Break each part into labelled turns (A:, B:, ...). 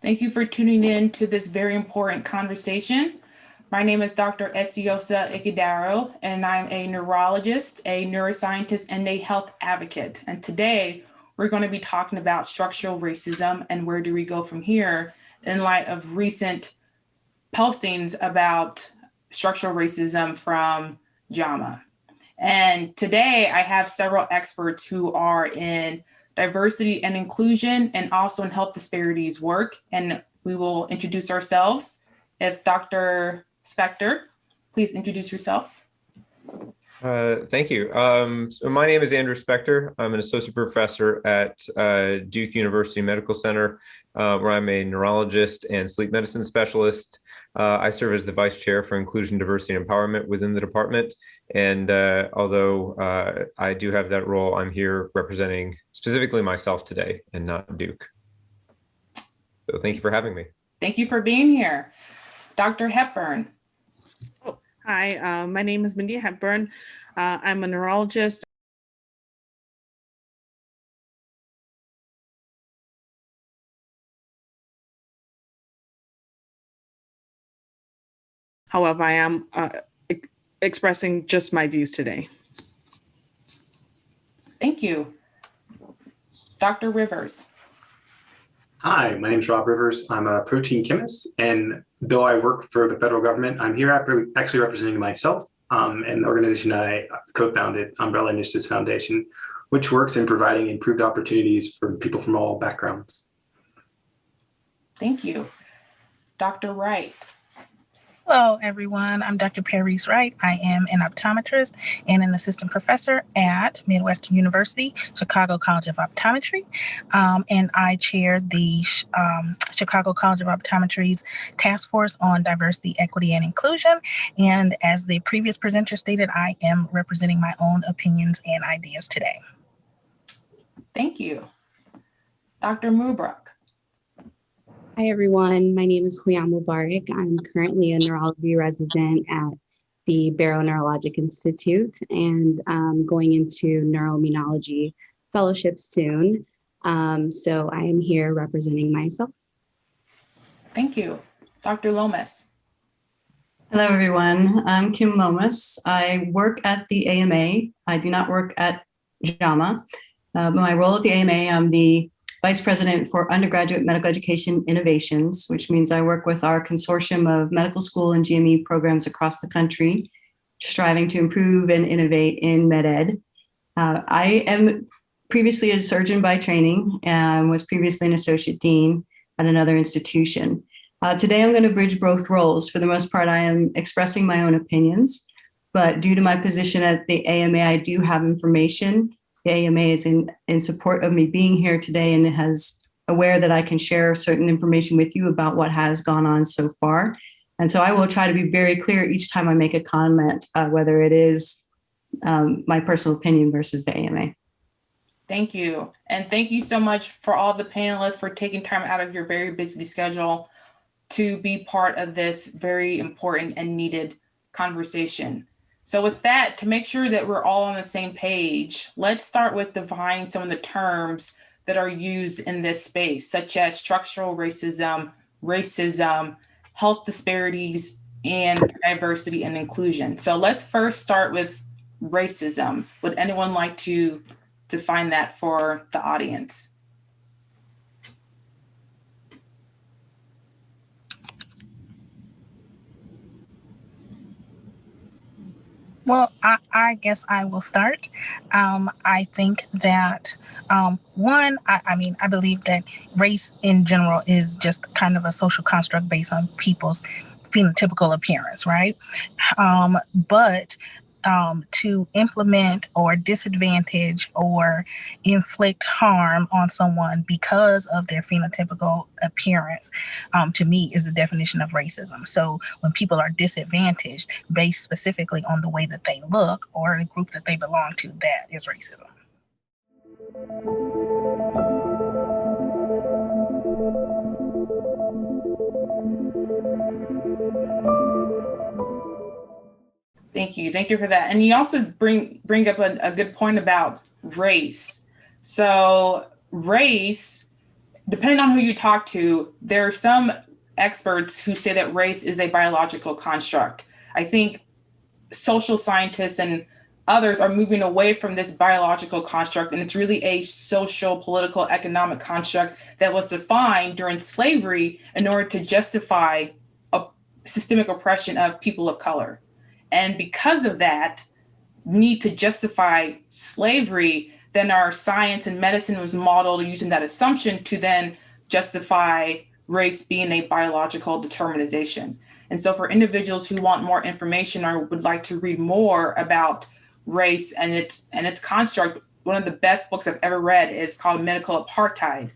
A: Thank you for tuning in to this very important conversation. My name is dr.eseosa.ighodaro, and I'm a neurologist, a neuroscientist, and a health advocate. And today we're going to be talking about structural racism and where do we go from here in light of recent postings about structural racism from JAMA. And today I have several experts who are in diversity and inclusion and also in health disparities work. And we will introduce ourselves. If Dr. Spector, please introduce yourself.
B: Thank you. So my name is Andrew Spector. I'm an associate professor at Duke University Medical Center, where I'm a neurologist and sleep medicine specialist. I serve as the vice chair for inclusion, diversity, and empowerment within the department. And although I do have that role, I'm here representing specifically myself today and not Duke. So thank you for having me.
A: Thank you for being here. Dr. Hepburn.
C: Oh, hi, my name is Madihah Hepburn. I'm a neurologist. However, I am expressing just my views today.
A: Thank you. Dr. Rivers.
D: Hi, my name is Rob Rivers. I'm a protein chemist, and though I work for the federal government, I'm here actually representing myself and the organization I co-founded, Umbrella Initiatives Foundation, which works in providing improved opportunities for people from all backgrounds.
A: Thank you. Dr. Wright.
E: Hello, everyone. I'm Dr. Paris Wright. I am an optometrist and an assistant professor at Midwestern University, Chicago College of Optometry. And I chair the Chicago College of Optometry's Task Force on Diversity, Equity, and Inclusion. And as the previous presenter stated, I am representing my own opinions and ideas today.
A: Thank you. Dr. Mubarak.
F: Hi, everyone. My name is Huiam Mubarak. I'm currently a neurology resident at the Barrow Neurologic Institute and going into Neuroimmunology fellowship soon. So I am here representing myself.
A: Thank you. Dr. Lomis.
G: Hello, everyone. I'm Kim Lomis. I work at the AMA. I do not work at JAMA. My role at the AMA, I'm the Vice President for Undergraduate Medical Education Innovations, which means I work with our consortium of medical school and GME programs across the country, striving to improve and innovate in med-ed. I am previously a surgeon by training and was previously an associate dean at another institution. Today, I'm going to bridge both roles. For the most part, I am expressing my own opinions, but due to my position at the AMA, I do have information. The AMA is in support of me being here today and is aware that I can share certain information with you about what has gone on so far. And so I will try to be very clear each time I make a comment, whether it is my personal opinion versus the AMA.
A: Thank you. And thank you so much for all the panelists for taking time out of your very busy schedule to be part of this very important and needed conversation. So with that, to make sure that we're all on the same page, let's start with defining some of the terms that are used in this space, such as structural racism, health disparities, and diversity and inclusion. So let's first start with racism. Would anyone like to define that for the audience?
E: Well, I guess I will start. I think that one, I believe that race in general is just kind of a social construct based on people's phenotypical appearance, right? But to implement or disadvantage or inflict harm on someone because of their phenotypical appearance, to me, is the definition of racism. So when people are disadvantaged based specifically on the way that they look or the group that they belong to, that is racism.
A: Thank you. Thank you for that. And you also bring up a good point about race. So race, depending on who you talk to, there are some experts who say that race is a biological construct. I think social scientists and others are moving away from this biological construct, and it's really a social, political, economic construct that was defined during slavery in order to justify a systemic oppression of people of color. And because of that need to justify slavery, then our science and medicine was modeled using that assumption to then justify race being a biological determinization. And so for individuals who want more information or would like to read more about race and its construct, one of the best books I've ever read is called Medical Apartheid.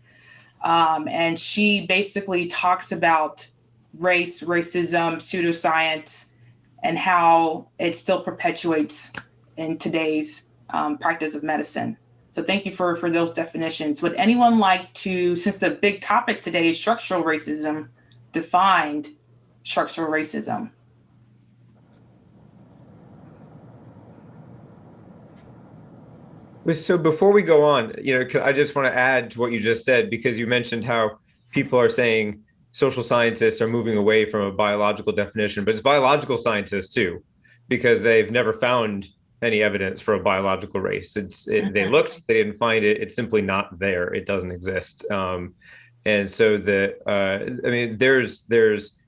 A: And she basically talks about race, racism, pseudoscience, and how it still perpetuates in today's practice of medicine. So thank you for those definitions. Would anyone like to, since the big topic today is structural racism, define structural racism?
B: So before we go on, I just want to add to what you just said, because you mentioned how people are saying social scientists are moving away from a biological definition, but it's biological scientists too, because they've never found any evidence for a biological race. They looked, they didn't find it. It's simply not there. It doesn't exist. And so there's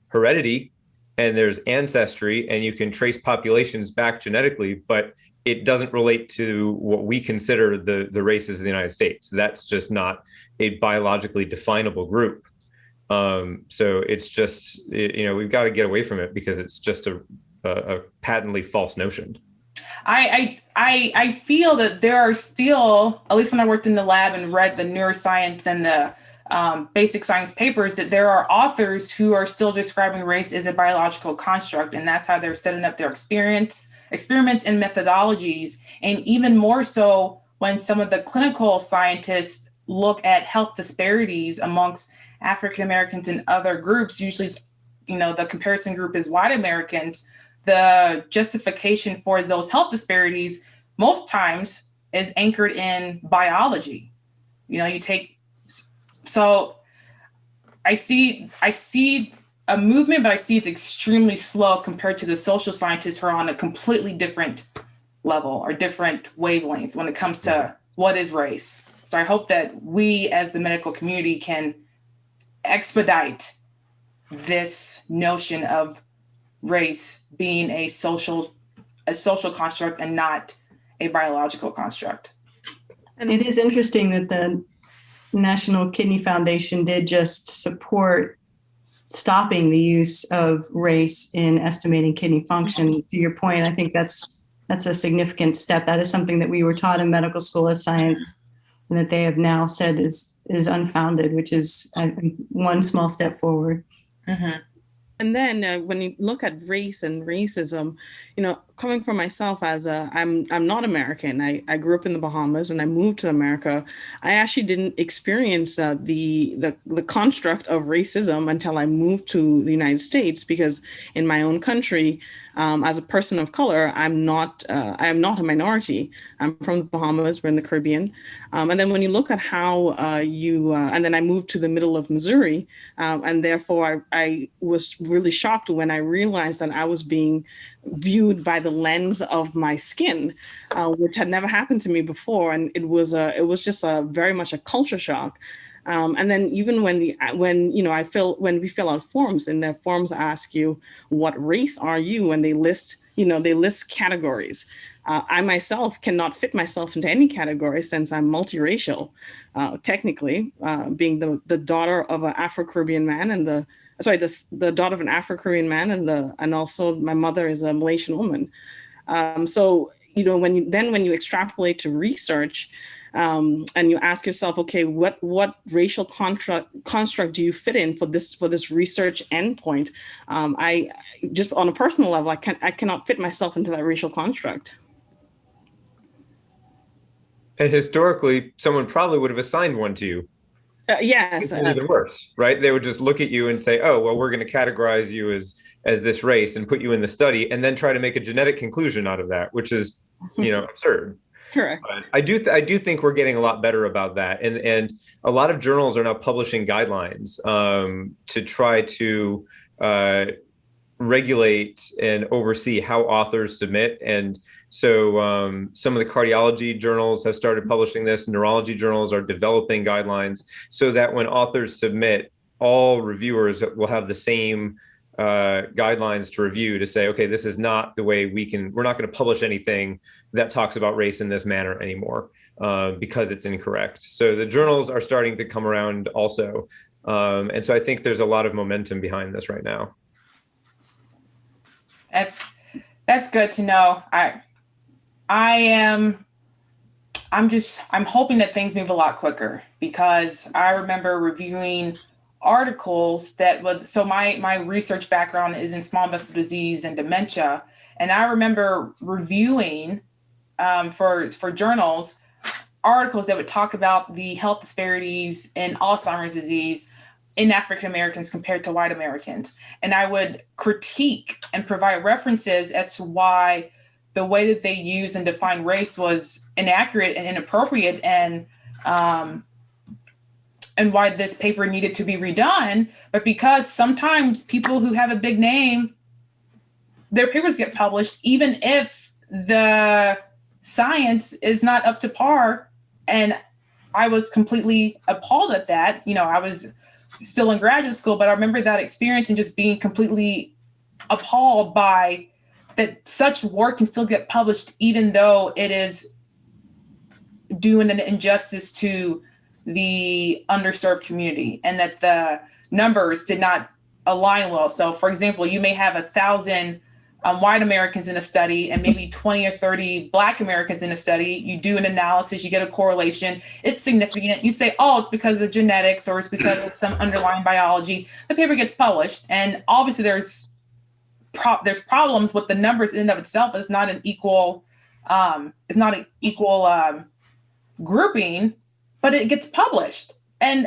B: heredity and there's ancestry, and you can trace populations back genetically, but it doesn't relate to what we consider the races of the United States. That's just not a biologically definable group. So it's just, we've got to get away from it because it's just a patently false notion.
A: I feel that there are still, at least when I worked in the lab and read the neuroscience and the basic science papers, that there are authors who are still describing race as a biological construct, and that's how they're setting up their experiments and methodologies. And even more so when some of the clinical scientists look at health disparities amongst African Americans and other groups, usually, the comparison group is white Americans. The justification for those health disparities most times is anchored in biology. So I see a movement, but I see it's extremely slow compared to the social scientists who are on a completely different level or different wavelength when it comes to what is race. So I hope that we as the medical community can expedite this notion of race being a social construct and not a biological construct.
G: And it is interesting that the National Kidney Foundation did just support stopping the use of race in estimating kidney function. To your point, I think that's a significant step. That is something that we were taught in medical school as science, and that they have now said is unfounded, which is one small step forward.
A: Mm-hmm.
C: And then when you look at race and racism, coming from myself I'm not American. I grew up in the Bahamas and I moved to America. I actually didn't experience the construct of racism until I moved to the United States, because in my own country, as a person of color, I am not a minority. I'm from the Bahamas, we're in the Caribbean. And then when you look at how and then I moved to the middle of Missouri, and therefore I was really shocked when I realized that I was being viewed by the lens of my skin, which had never happened to me before. And it was just very much a culture shock. And then even when we fill out forms, and their forms ask you, what race are you? And they list categories. I myself cannot fit myself into any category since I'm multiracial, technically, being the daughter of an Afro-Caribbean man and the daughter of an Afro-Caribbean man and also my mother is a Malaysian woman. So, when you extrapolate to research, and you ask yourself, okay, what racial construct do you fit in for this research endpoint? I just on a personal level, I cannot fit myself into that racial construct.
B: And historically, someone probably would have assigned one to you.
C: Yes.
B: It's even worse, right? They would just look at you and say, oh, well, we're going to categorize you as this race and put you in the study, and then try to make a genetic conclusion out of that, which is, absurd.
C: Correct.
B: But I do think we're getting a lot better about that, and a lot of journals are now publishing guidelines to try to regulate and oversee how authors submit. And so some of the cardiology journals have started publishing this. Neurology journals are developing guidelines so that when authors submit, all reviewers will have the same guidelines to review to say, okay, this is not the way we're not going to publish anything that talks about race in this manner anymore because it's incorrect. So the journals are starting to come around also. And so I think there's a lot of momentum behind this right now.
A: That's good to know. I'm hoping that things move a lot quicker, because I remember reviewing articles so my research background is in small vessel disease and dementia. And I remember reviewing for journals, articles that would talk about the health disparities in Alzheimer's disease in African Americans compared to white Americans. And I would critique and provide references as to why the way that they use and define race was inaccurate and inappropriate, and why this paper needed to be redone. But because sometimes people who have a big name, their papers get published, even if the science is not up to par. And I was completely appalled at that. I was still in graduate school, but I remember that experience and just being completely appalled by that such work can still get published, even though it is doing an injustice to the underserved community, and that the numbers did not align well. So for example, you may have 1,000 white Americans in a study and maybe 20 or 30 Black Americans in a study. You do an analysis, you get a correlation, it's significant. You say, oh, it's because of genetics or it's because of some underlying biology. The paper gets published, and obviously there's problems with the numbers in and of itself. It's not an equal grouping, but it gets published. And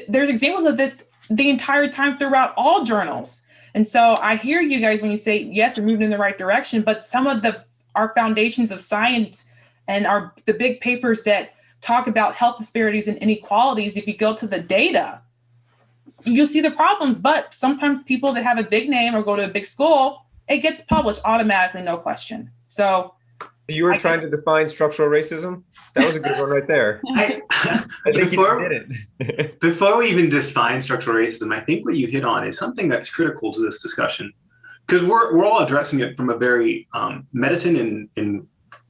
A: there's examples of this the entire time throughout all journals. And so I hear you guys when you say, yes, we're moving in the right direction, but some of our foundations of science and the big papers that talk about health disparities and inequalities, if you go to the data, you'll see the problems. But sometimes people that have a big name or go to a big school, it gets published automatically, no question. So
B: you were trying to define structural racism? That was a good one right there. I think you did it.
D: Before we even define structural racism, I think what you hit on is something that's critical to this discussion, because we're all addressing it from a very medicine and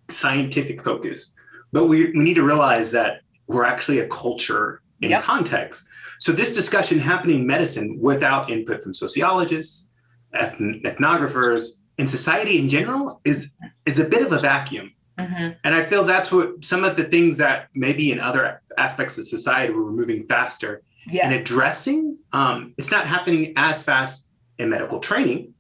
D: scientific focus. But we need to realize that we're actually a culture in context. So this discussion happening in medicine without input from sociologists, ethnographers, and society in general is a bit of a vacuum. And I feel that's what some of the things that maybe in other aspects of society we're moving faster in addressing. It's not happening as fast in medical training,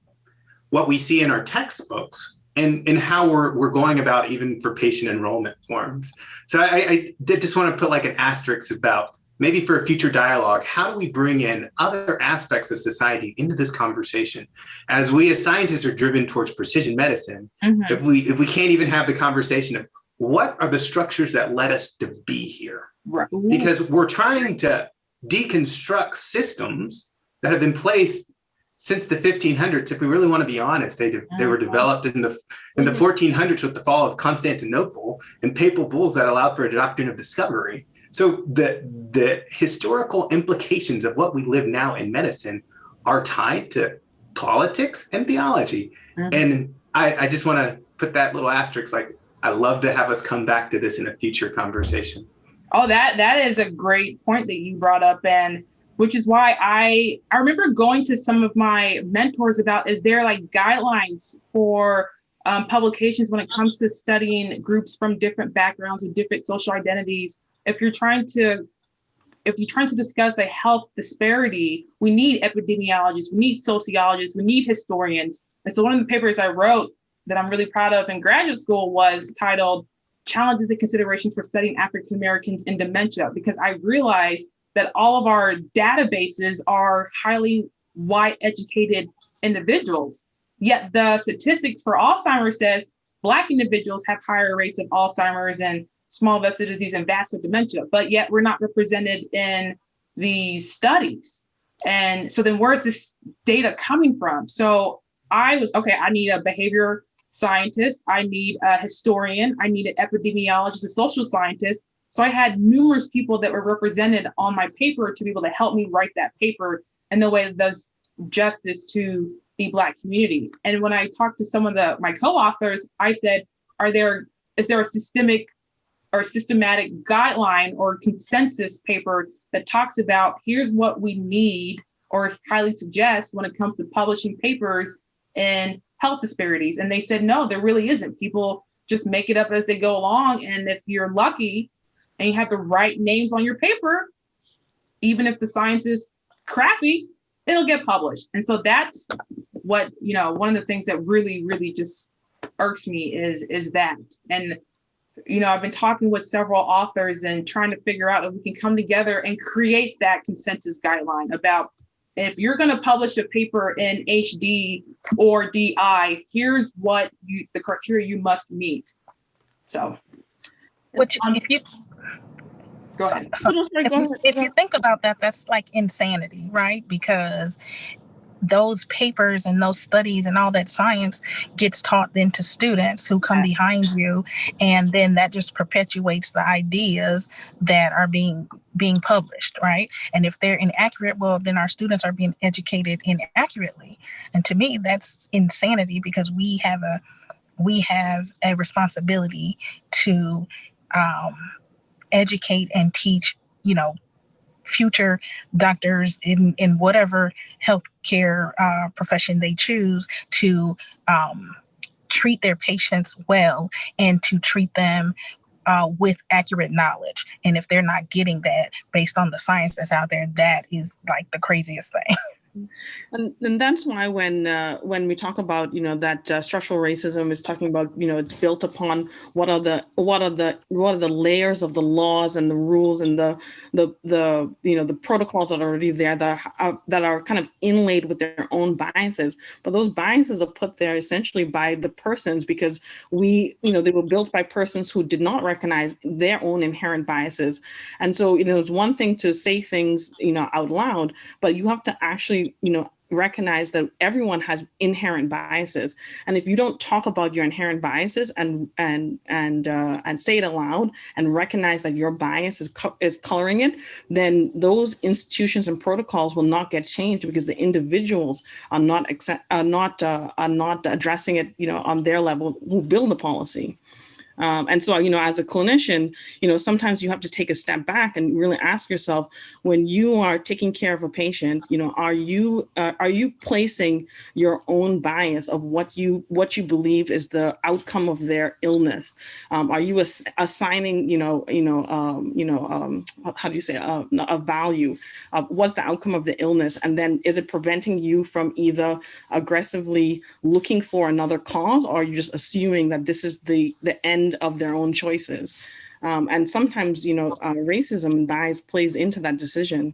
D: what we see in our textbooks, and how we're going about even for patient enrollment forms. So I did just want to put like an asterisk about maybe for a future dialogue, how do we bring in other aspects of society into this conversation? As we as scientists are driven towards precision medicine, if we can't even have the conversation of what are the structures that led us to be here? Right. Because we're trying to deconstruct systems that have been placed since the 1500s. If we really want to be honest, they were developed in the 1400s with the fall of Constantinople and papal bulls that allowed for a doctrine of discovery. So the historical implications of what we live now in medicine are tied to politics and theology. And I just want to put that little asterisk, like, I love to have us come back to this in a future conversation.
A: Oh, that is a great point that you brought up, and which is why I remember going to some of my mentors about, is there like guidelines for publications when it comes to studying groups from different backgrounds and different social identities? If you're trying to discuss a health disparity, we need epidemiologists, we need sociologists, we need historians. And so one of the papers I wrote that I'm really proud of in graduate school was titled Challenges and Considerations for Studying African Americans in Dementia, because I realized that all of our databases are highly white educated individuals. Yet the statistics for Alzheimer's says Black individuals have higher rates of Alzheimer's and small vessel disease and vascular dementia, but yet we're not represented in these studies. And so then where's this data coming from? So I need a behavior scientist, I need a historian, I need an epidemiologist, a social scientist. So I had numerous people that were represented on my paper to be able to help me write that paper in a way that does justice to the Black community. And when I talked to some of my co-authors, I said, is there a systematic guideline or consensus paper that talks about here's what we need or highly suggest when it comes to publishing papers in health disparities? And they said, no, there really isn't. People just make it up as they go along. And if you're lucky and you have the right names on your paper, even if the science is crappy, it'll get published. And so that's what, one of the things that really, really just irks me is that. And I've been talking with several authors and trying to figure out if we can come together and create that consensus guideline about, if you're going to publish a paper in HD or DI, here's what the criteria you must meet. So,
E: which if you
A: go ahead.
E: If you think about that, that's like insanity, right? Because those papers and those studies and all that science gets taught then to students who come behind you, and then that just perpetuates the ideas that are being published, right? And if they're inaccurate, well, then our students are being educated inaccurately. And to me, that's insanity, because we have a responsibility to educate and teach, future doctors in whatever healthcare profession they choose to treat their patients well and to treat them with accurate knowledge. And if they're not getting that based on the science that's out there, that is like the craziest thing.
C: And that's why when we talk about that structural racism is talking about it's built upon what are the layers of the laws and the rules and the protocols that are already there that are kind of inlaid with their own biases, but those biases are put there essentially by the persons because they were built by persons who did not recognize their own inherent biases. And so it's one thing to say things out loud, but you have to actually recognize that everyone has inherent biases, and if you don't talk about your inherent biases and say it aloud and recognize that your bias is coloring it, then those institutions and protocols will not get changed because the individuals are not addressing it on their level who build the policy. And so, as a clinician, sometimes you have to take a step back and really ask yourself, when you are taking care of a patient, are you placing your own bias of what you believe is the outcome of their illness? Are you assigning, how do you say, a value of what's the outcome of the illness? And then is it preventing you from either aggressively looking for another cause, or are you just assuming that this is the end of their own choices? And sometimes, racism and bias plays into that decision.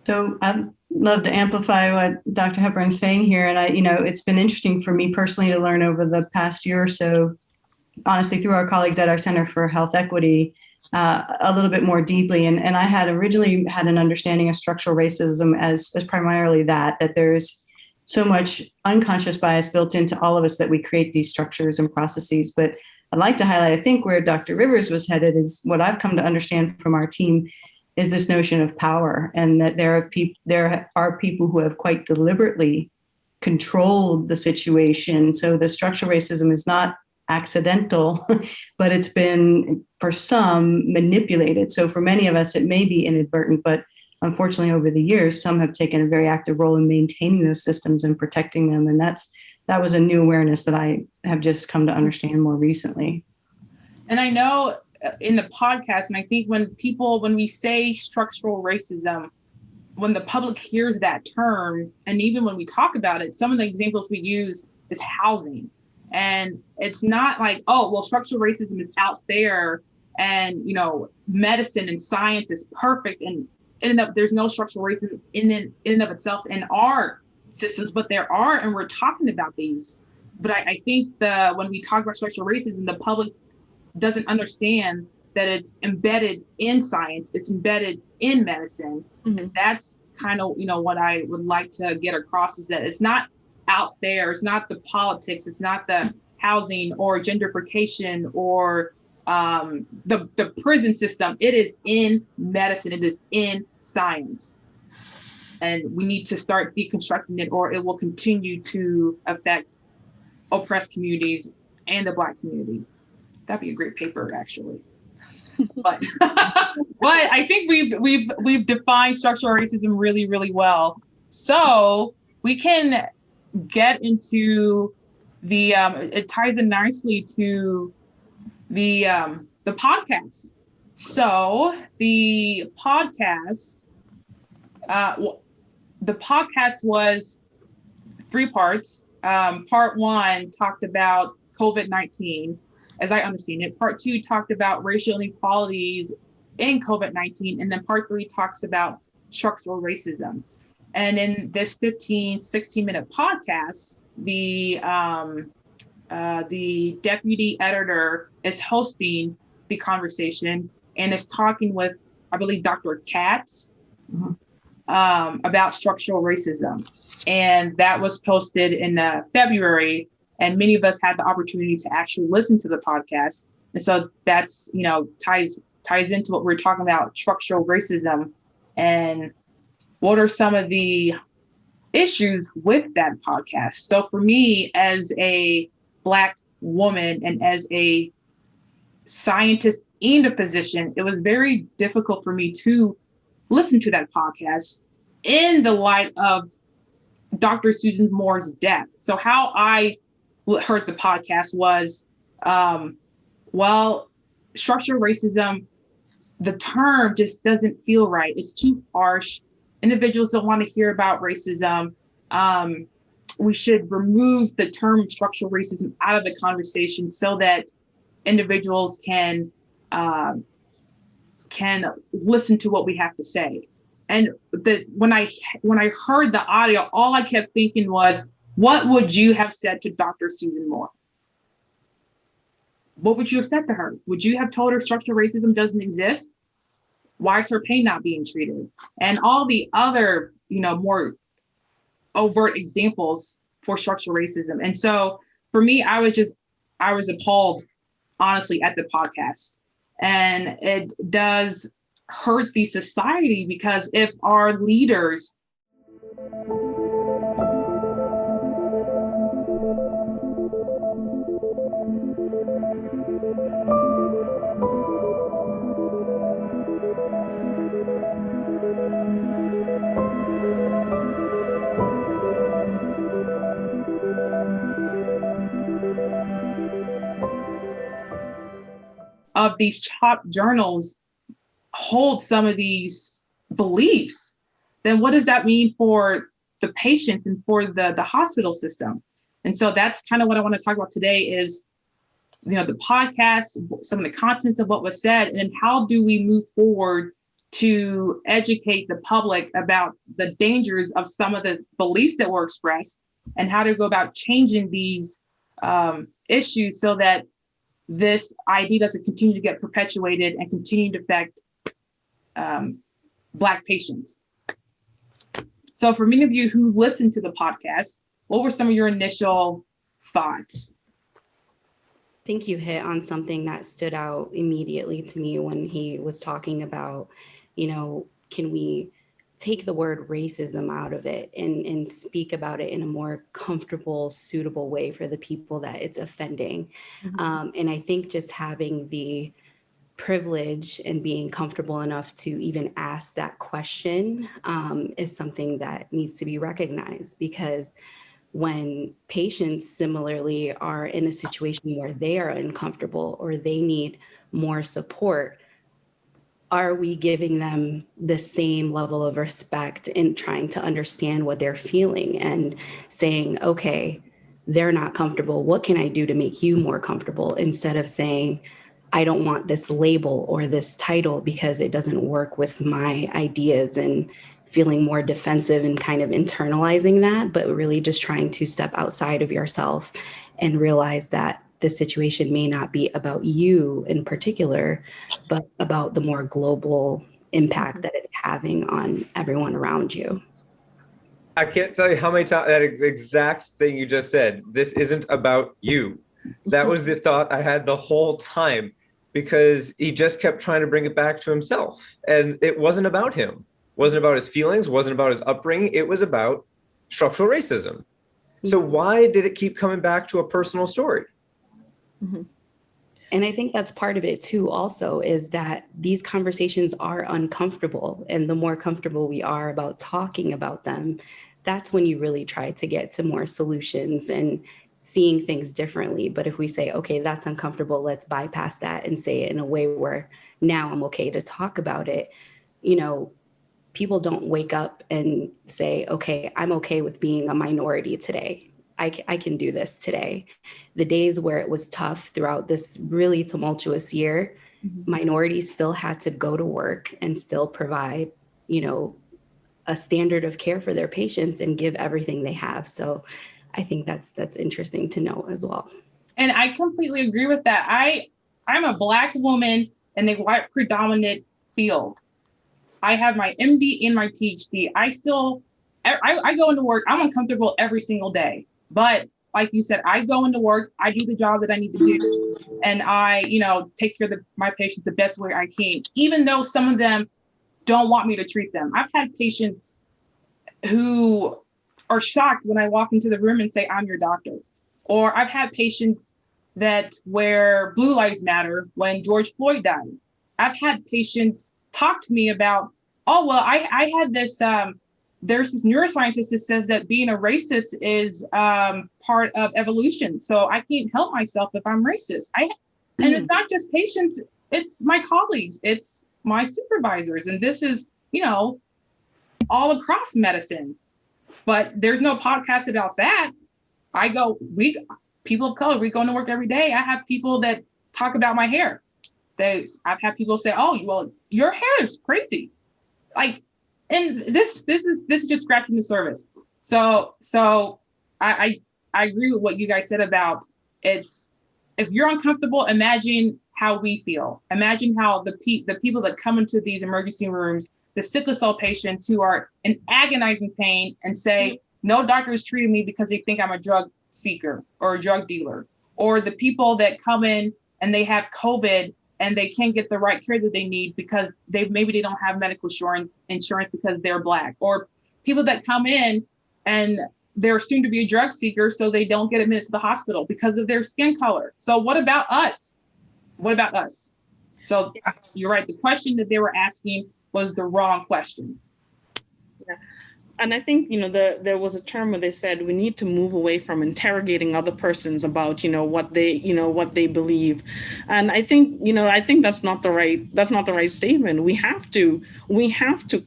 G: So I'd love to amplify what Dr. Hepburn is saying here. And it's been interesting for me personally to learn over the past year or so, honestly, through our colleagues at our Center for Health Equity, a little bit more deeply. And I had originally had an understanding of structural racism as primarily that there's so much unconscious bias built into all of us that we create these structures and processes. But I'd like to highlight, I think where Dr. Rivers was headed is what I've come to understand from our team is this notion of power, and that there are people who have quite deliberately controlled the situation. So the structural racism is not accidental, but it's been, for some, manipulated. So for many of us, it may be inadvertent, but unfortunately, over the years, some have taken a very active role in maintaining those systems and protecting them. And that was a new awareness that I have just come to understand more recently.
A: And I know in the podcast, and I think when we say structural racism, when the public hears that term, and even when we talk about it, some of the examples we use is housing. And it's not like, oh, well, structural racism is out there and, medicine and science is perfect and there's no structural racism in and of itself in our systems, but there are, and we're talking about these. But I think when we talk about structural racism, the public doesn't understand that it's embedded in science, it's embedded in medicine. Mm-hmm. That's kind of, what I would like to get across is that it's not out there, it's not the politics, it's not the housing or gentrification or the prison system. It is in medicine, it is in science. And we need to start deconstructing it, or it will continue to affect oppressed communities and the Black community. That'd be a great paper, actually. But I think we've defined structural racism really, really well. So we can get into the it ties in nicely to the podcast. So the podcast was 3 parts. Part 1 talked about COVID-19, as I understand it. Part 2 talked about racial inequalities in COVID-19. And then part 3 talks about structural racism. And in this 16-minute podcast, the deputy editor is hosting the conversation and is talking with, I believe, Dr. Katz about structural racism. And that was posted in February. And many of us had the opportunity to actually listen to the podcast. And so that's, ties into what we're talking about, structural racism, and what are some of the issues with that podcast. So for me, as a Black woman and as a scientist and a physician, it was very difficult for me to listen to that podcast in the light of Dr. Susan Moore's death. So how I heard the podcast was, structural racism, the term just doesn't feel right. It's too harsh. And individuals don't want to hear about racism. We should remove the term structural racism out of the conversation so that individuals can listen to what we have to say. And when I heard the audio, all I kept thinking was, what would you have said to Dr. Susan Moore? What would you have said to her? Would you have told her structural racism doesn't exist? Why is her pain not being treated? And all the other, more overt examples for structural racism. And so for me, I was appalled, honestly, at the podcast. And it does hurt the society, because if our leaders of these top journals hold some of these beliefs, then what does that mean for the patients and for the hospital system? And so that's kind of what I want to talk about today is, the podcast, some of the contents of what was said, and then how do we move forward to educate the public about the dangers of some of the beliefs that were expressed, and how to go about changing these issues so that this idea doesn't continue to get perpetuated and continue to affect Black patients. So for many of you who listened to the podcast, what were some of your initial thoughts?
F: I think you hit on something that stood out immediately to me when he was talking about, can we take the word racism out of it and speak about it in a more comfortable, suitable way for the people that it's offending. Mm-hmm. And I think just having the privilege and being comfortable enough to even ask that question is something that needs to be recognized, because when patients similarly are in a situation where they are uncomfortable or they need more support, are we giving them the same level of respect in trying to understand what they're feeling and saying, okay, they're not comfortable. What can I do to make you more comfortable? Instead of saying, I don't want this label or this title because it doesn't work with my ideas, and feeling more defensive and kind of internalizing that, but really just trying to step outside of yourself and realize that the situation may not be about you in particular, but about the more global impact that it's having on everyone around you.
B: I can't tell you how many times that exact thing you just said, this isn't about you. That was the thought I had the whole time, because he just kept trying to bring it back to himself. And it wasn't about him. It wasn't about his feelings, wasn't about his upbringing. It was about structural racism. So why did it keep coming back to a personal story?
F: Mm-hmm. And I think that's part of it too, also, is that these conversations are uncomfortable. And the more comfortable we are about talking about them, that's when you really try to get to more solutions and seeing things differently. But if we say, okay, that's uncomfortable, let's bypass that and say it in a way where now I'm okay to talk about it, people don't wake up and say, okay, I'm okay with being a minority today. I can do this today. The days where it was tough throughout this really tumultuous year, minorities still had to go to work and still provide, a standard of care for their patients and give everything they have. So I think that's interesting to know as well.
A: And I completely agree with that. I'm a Black woman in a white predominant field. I have my MD and my PhD. I go into work, I'm uncomfortable every single day. But like you said, I go into work, I do the job that I need to do. And I, take care of my patients the best way I can, even though some of them don't want me to treat them. I've had patients who are shocked when I walk into the room and say, I'm your doctor. Or I've had patients that wear Blue Lives Matter when George Floyd died. I've had patients talk to me about, I had this, there's this neuroscientist that says that being a racist is part of evolution. So I can't help myself if I'm racist. And it's not just patients, it's my colleagues, it's my supervisors. And this is, all across medicine. But there's no podcast about that. People of color, we go to work every day. I have people that talk about my hair. I've had people say, "Oh, well, your hair is crazy." Like, and this is just scratching the surface. So I agree with what you guys said about it's, if you're uncomfortable, imagine how we feel. Imagine how the people that come into these emergency rooms, the sickle cell patients who are in agonizing pain and say, no doctor is treating me because they think I'm a drug seeker or a drug dealer, or the people that come in and they have COVID and they can't get the right care that they need because maybe they don't have medical insurance because they're Black, or people that come in and they're soon to be a drug seeker, so they don't get admitted to the hospital because of their skin color. So what about us? What about us? So you're right. The question that they were asking was the wrong question.
C: Yeah. And I think, there was a term where they said we need to move away from interrogating other persons about, what they believe. And I think that's not the right statement. We have to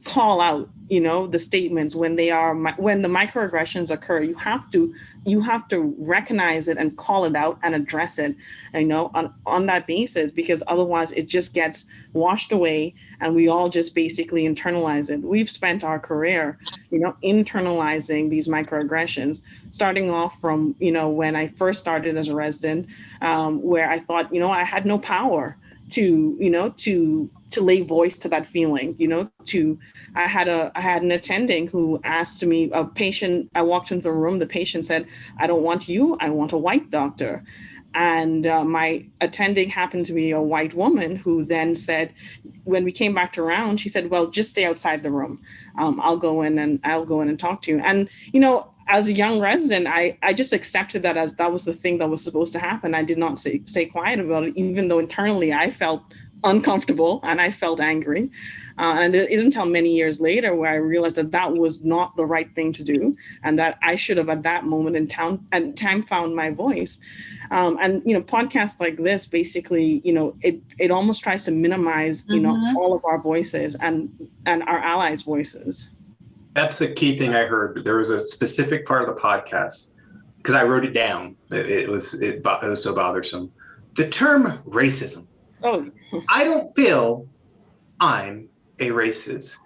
C: call out, the statements when the microaggressions occur. You have to recognize it and call it out and address it, on that basis, because otherwise it just gets washed away and we all just basically internalize it. We've spent our career, internalizing these microaggressions, starting off from, when I first started as a resident, where I thought, I had no power to lay voice to that feeling, I had an attending who asked me, a patient, I walked into the room, the patient said, "I don't want you, I want a white doctor." And my attending happened to be a white woman who then said, when we came back around, she said, "Well, just stay outside the room. I'll go in and talk to you." And, as a young resident, I just accepted that as that was the thing that was supposed to happen. I did not stay quiet about it, even though internally I felt uncomfortable and I felt angry. And it isn't until many years later where I realized that was not the right thing to do, and that I should have at that moment in time found my voice. And podcasts like this basically, it almost tries to minimize, all of our voices and our allies' voices.
D: That's the key thing I heard. There was a specific part of the podcast, because I wrote it down. It was so bothersome. The term racism.
C: Oh,
D: I don't feel I'm a racist.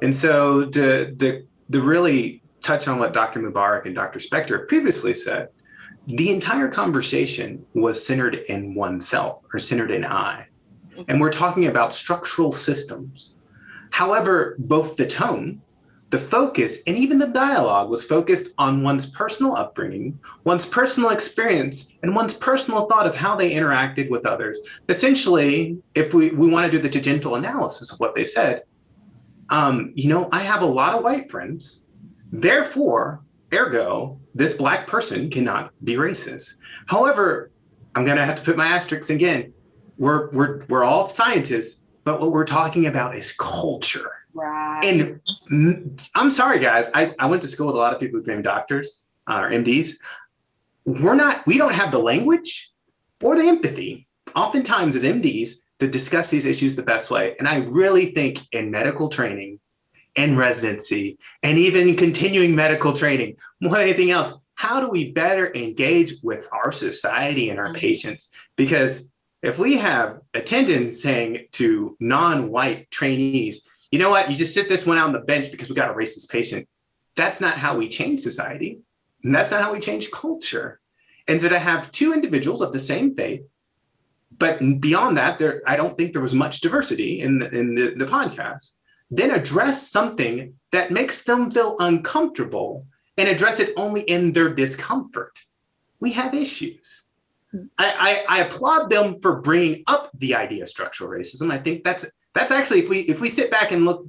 D: And so to really touch on what Dr. Mubarak and Dr. Spector previously said, the entire conversation was centered in oneself, or centered in I. And we're talking about structural systems. However, both the tone, the focus, and even the dialogue was focused on one's personal upbringing, one's personal experience, and one's personal thought of how they interacted with others. Essentially, if we want to do the tangential analysis of what they said, I have a lot of white friends. Therefore, ergo, this Black person cannot be racist. However, I'm going to have to put my asterisks again. We're all scientists, but what we're talking about is culture.
A: Right.
D: And I'm sorry, guys. I went to school with a lot of people who became doctors or MDs. We don't have the language or the empathy, oftentimes as MDs, to discuss these issues the best way. And I really think in medical training and residency, and even in continuing medical training, more than anything else, how do we better engage with our society and our patients? Because if we have attendants saying to non-white trainees, you know what, you just sit this one out on the bench because we got a racist patient, that's not how we change society. And that's not how we change culture. And so to have two individuals of the same faith, but beyond that, I don't think there was much diversity in the podcast, then address something that makes them feel uncomfortable and address it only in their discomfort. We have issues. I applaud them for bringing up the idea of structural racism. I think that's actually, if we sit back and look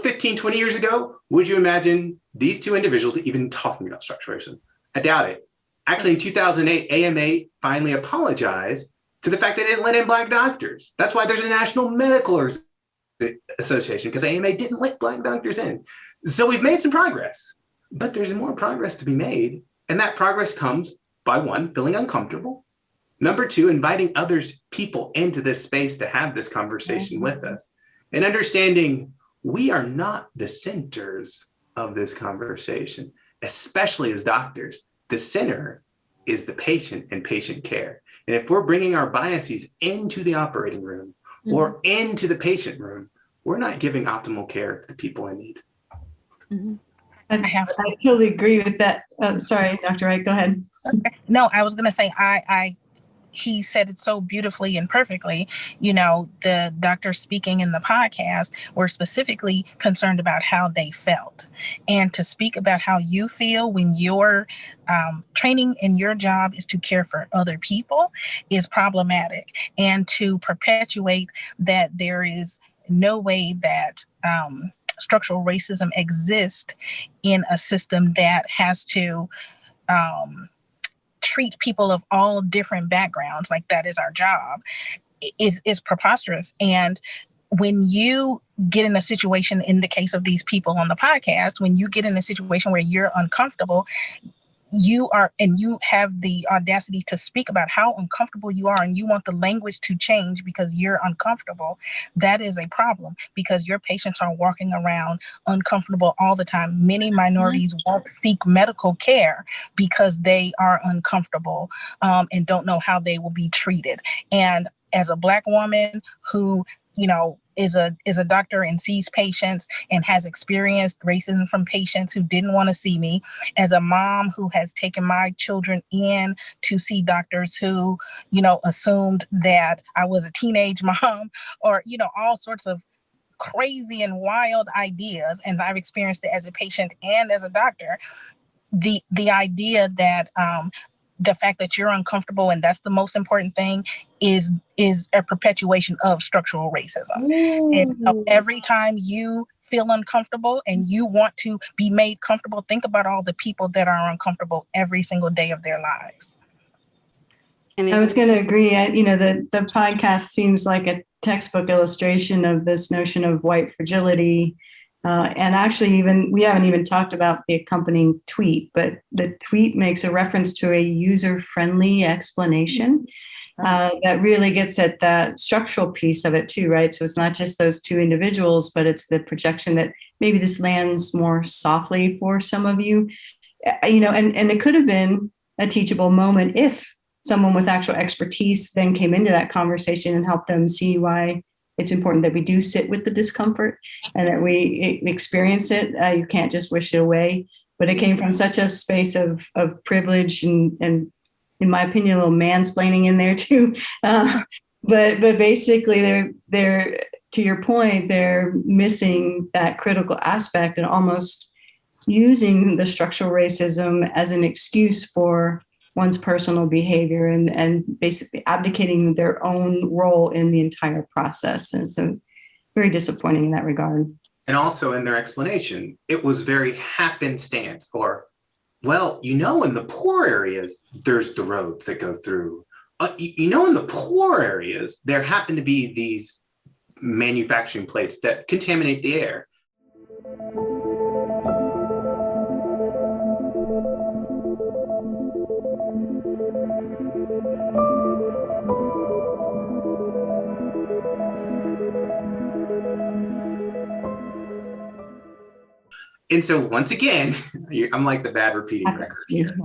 D: 15, 20 years ago, would you imagine these two individuals even talking about structural racism? I doubt it. Actually, in 2008, AMA finally apologized to the fact they didn't let in Black doctors. That's why there's a National Medical Association, because AMA didn't let Black doctors in. So we've made some progress, but there's more progress to be made. And that progress comes by one, feeling uncomfortable. Number two, inviting people into this space to have this conversation with us, and understanding we are not the centers of this conversation, especially as doctors. The center is the patient and patient care. And if we're bringing our biases into the operating room or into the patient room, we're not giving optimal care to the people in need.
G: I totally agree with that. Sorry, Dr. Wright, go ahead.
E: Okay. No, I was going to say, he said it so beautifully and perfectly. The doctors speaking in the podcast were specifically concerned about how they felt. And to speak about how you feel when your training in your job is to care for other people is problematic. And to perpetuate that there is no way that structural racism exists in a system that has to treat people of all different backgrounds like that is our job is preposterous. And when you get in a situation, in the case of these people on the podcast, when you get in a situation where you're uncomfortable, you have the audacity to speak about how uncomfortable you are, and you want the language to change because you're uncomfortable, that is a problem, because your patients are walking around uncomfortable all the time. Many minorities won't seek medical care because they are uncomfortable and don't know how they will be treated. And as a Black woman who is a doctor and sees patients and has experienced racism from patients who didn't want to see me, as a mom who has taken my children in to see doctors who, assumed that I was a teenage mom, or, all sorts of crazy and wild ideas. And I've experienced it as a patient and as a doctor. The idea that the fact that you're uncomfortable, and that's the most important thing, is a perpetuation of structural racism. And so every time you feel uncomfortable and you want to be made comfortable, think about all the people that are uncomfortable every single day of their lives.
G: And I was going to agree. The podcast seems like a textbook illustration of this notion of white fragility. And actually, we haven't even talked about the accompanying tweet, but the tweet makes a reference to a user-friendly explanation that really gets at the structural piece of it too, right? So it's not just those two individuals, but it's the projection that maybe this lands more softly for some of you, and it could have been a teachable moment if someone with actual expertise then came into that conversation and helped them see why it's important that we do sit with the discomfort and that we experience it. You can't just wish it away. But it came from such a space of privilege and, in my opinion, a little mansplaining in there too. But basically, they're to your point, they're missing that critical aspect and almost using the structural racism as an excuse for one's personal behavior and basically abdicating their own role in the entire process. And so very disappointing in that regard.
D: And also in their explanation, it was very happenstance, or, well, in the poor areas, there's the roads that go through. In the poor areas, there happen to be these manufacturing plates that contaminate the air. And so once again, I'm like the bad repeating record here.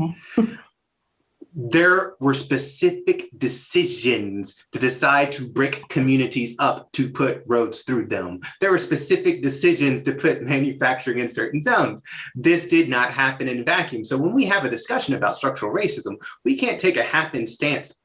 D: There were specific decisions to decide to break communities up to put roads through them. There were specific decisions to put manufacturing in certain zones. This did not happen in a vacuum. So when we have a discussion about structural racism, we can't take a happenstance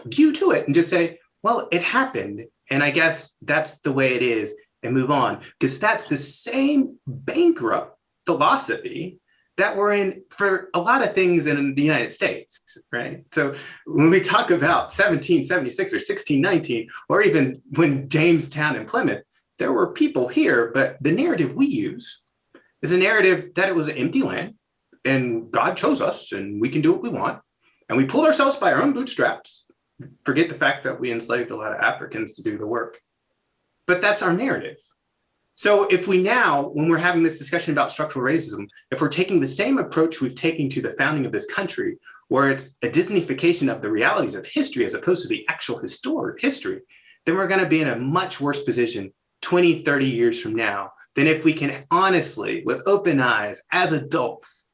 D: view to it and just say, well, it happened, and I guess that's the way it is, and move on, because that's the same bankrupt philosophy that we're in for a lot of things in the United States, right? So when we talk about 1776 or 1619, or even when Jamestown and Plymouth, there were people here, but the narrative we use is a narrative that it was an empty land, and God chose us and we can do what we want. And we pulled ourselves by our own bootstraps. Forget the fact that we enslaved a lot of Africans to do the work. But that's our narrative. So if we now, when we're having this discussion about structural racism, if we're taking the same approach we've taken to the founding of this country, where it's a Disneyfication of the realities of history as opposed to the actual history, then we're going to be in a much worse position 20, 30 years from now than if we can honestly, with open eyes, as adults,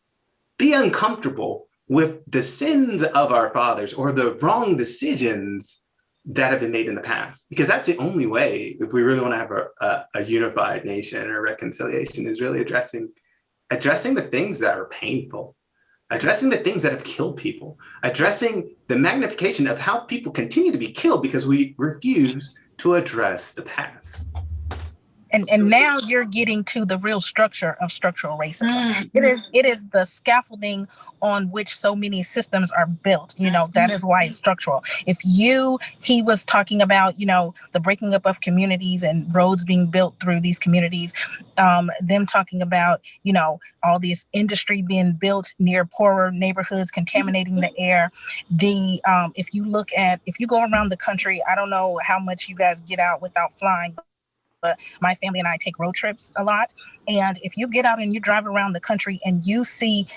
D: be uncomfortable with the sins of our fathers or the wrong decisions that have been made in the past. Because that's the only way, if we really want to have a unified nation or reconciliation, is really addressing the things that are painful, addressing the things that have killed people, addressing the magnification of how people continue to be killed because we refuse to address the past.
E: And now you're getting to the real structure of structural racism. It is the scaffolding on which so many systems are built. That is why it's structural. He was talking about, the breaking up of communities and roads being built through these communities, them talking about, all this industry being built near poorer neighborhoods, contaminating the air. If you go around the country, I don't know how much you guys get out without flying, but my family and I take road trips a lot. And if you get out and you drive around the country and you see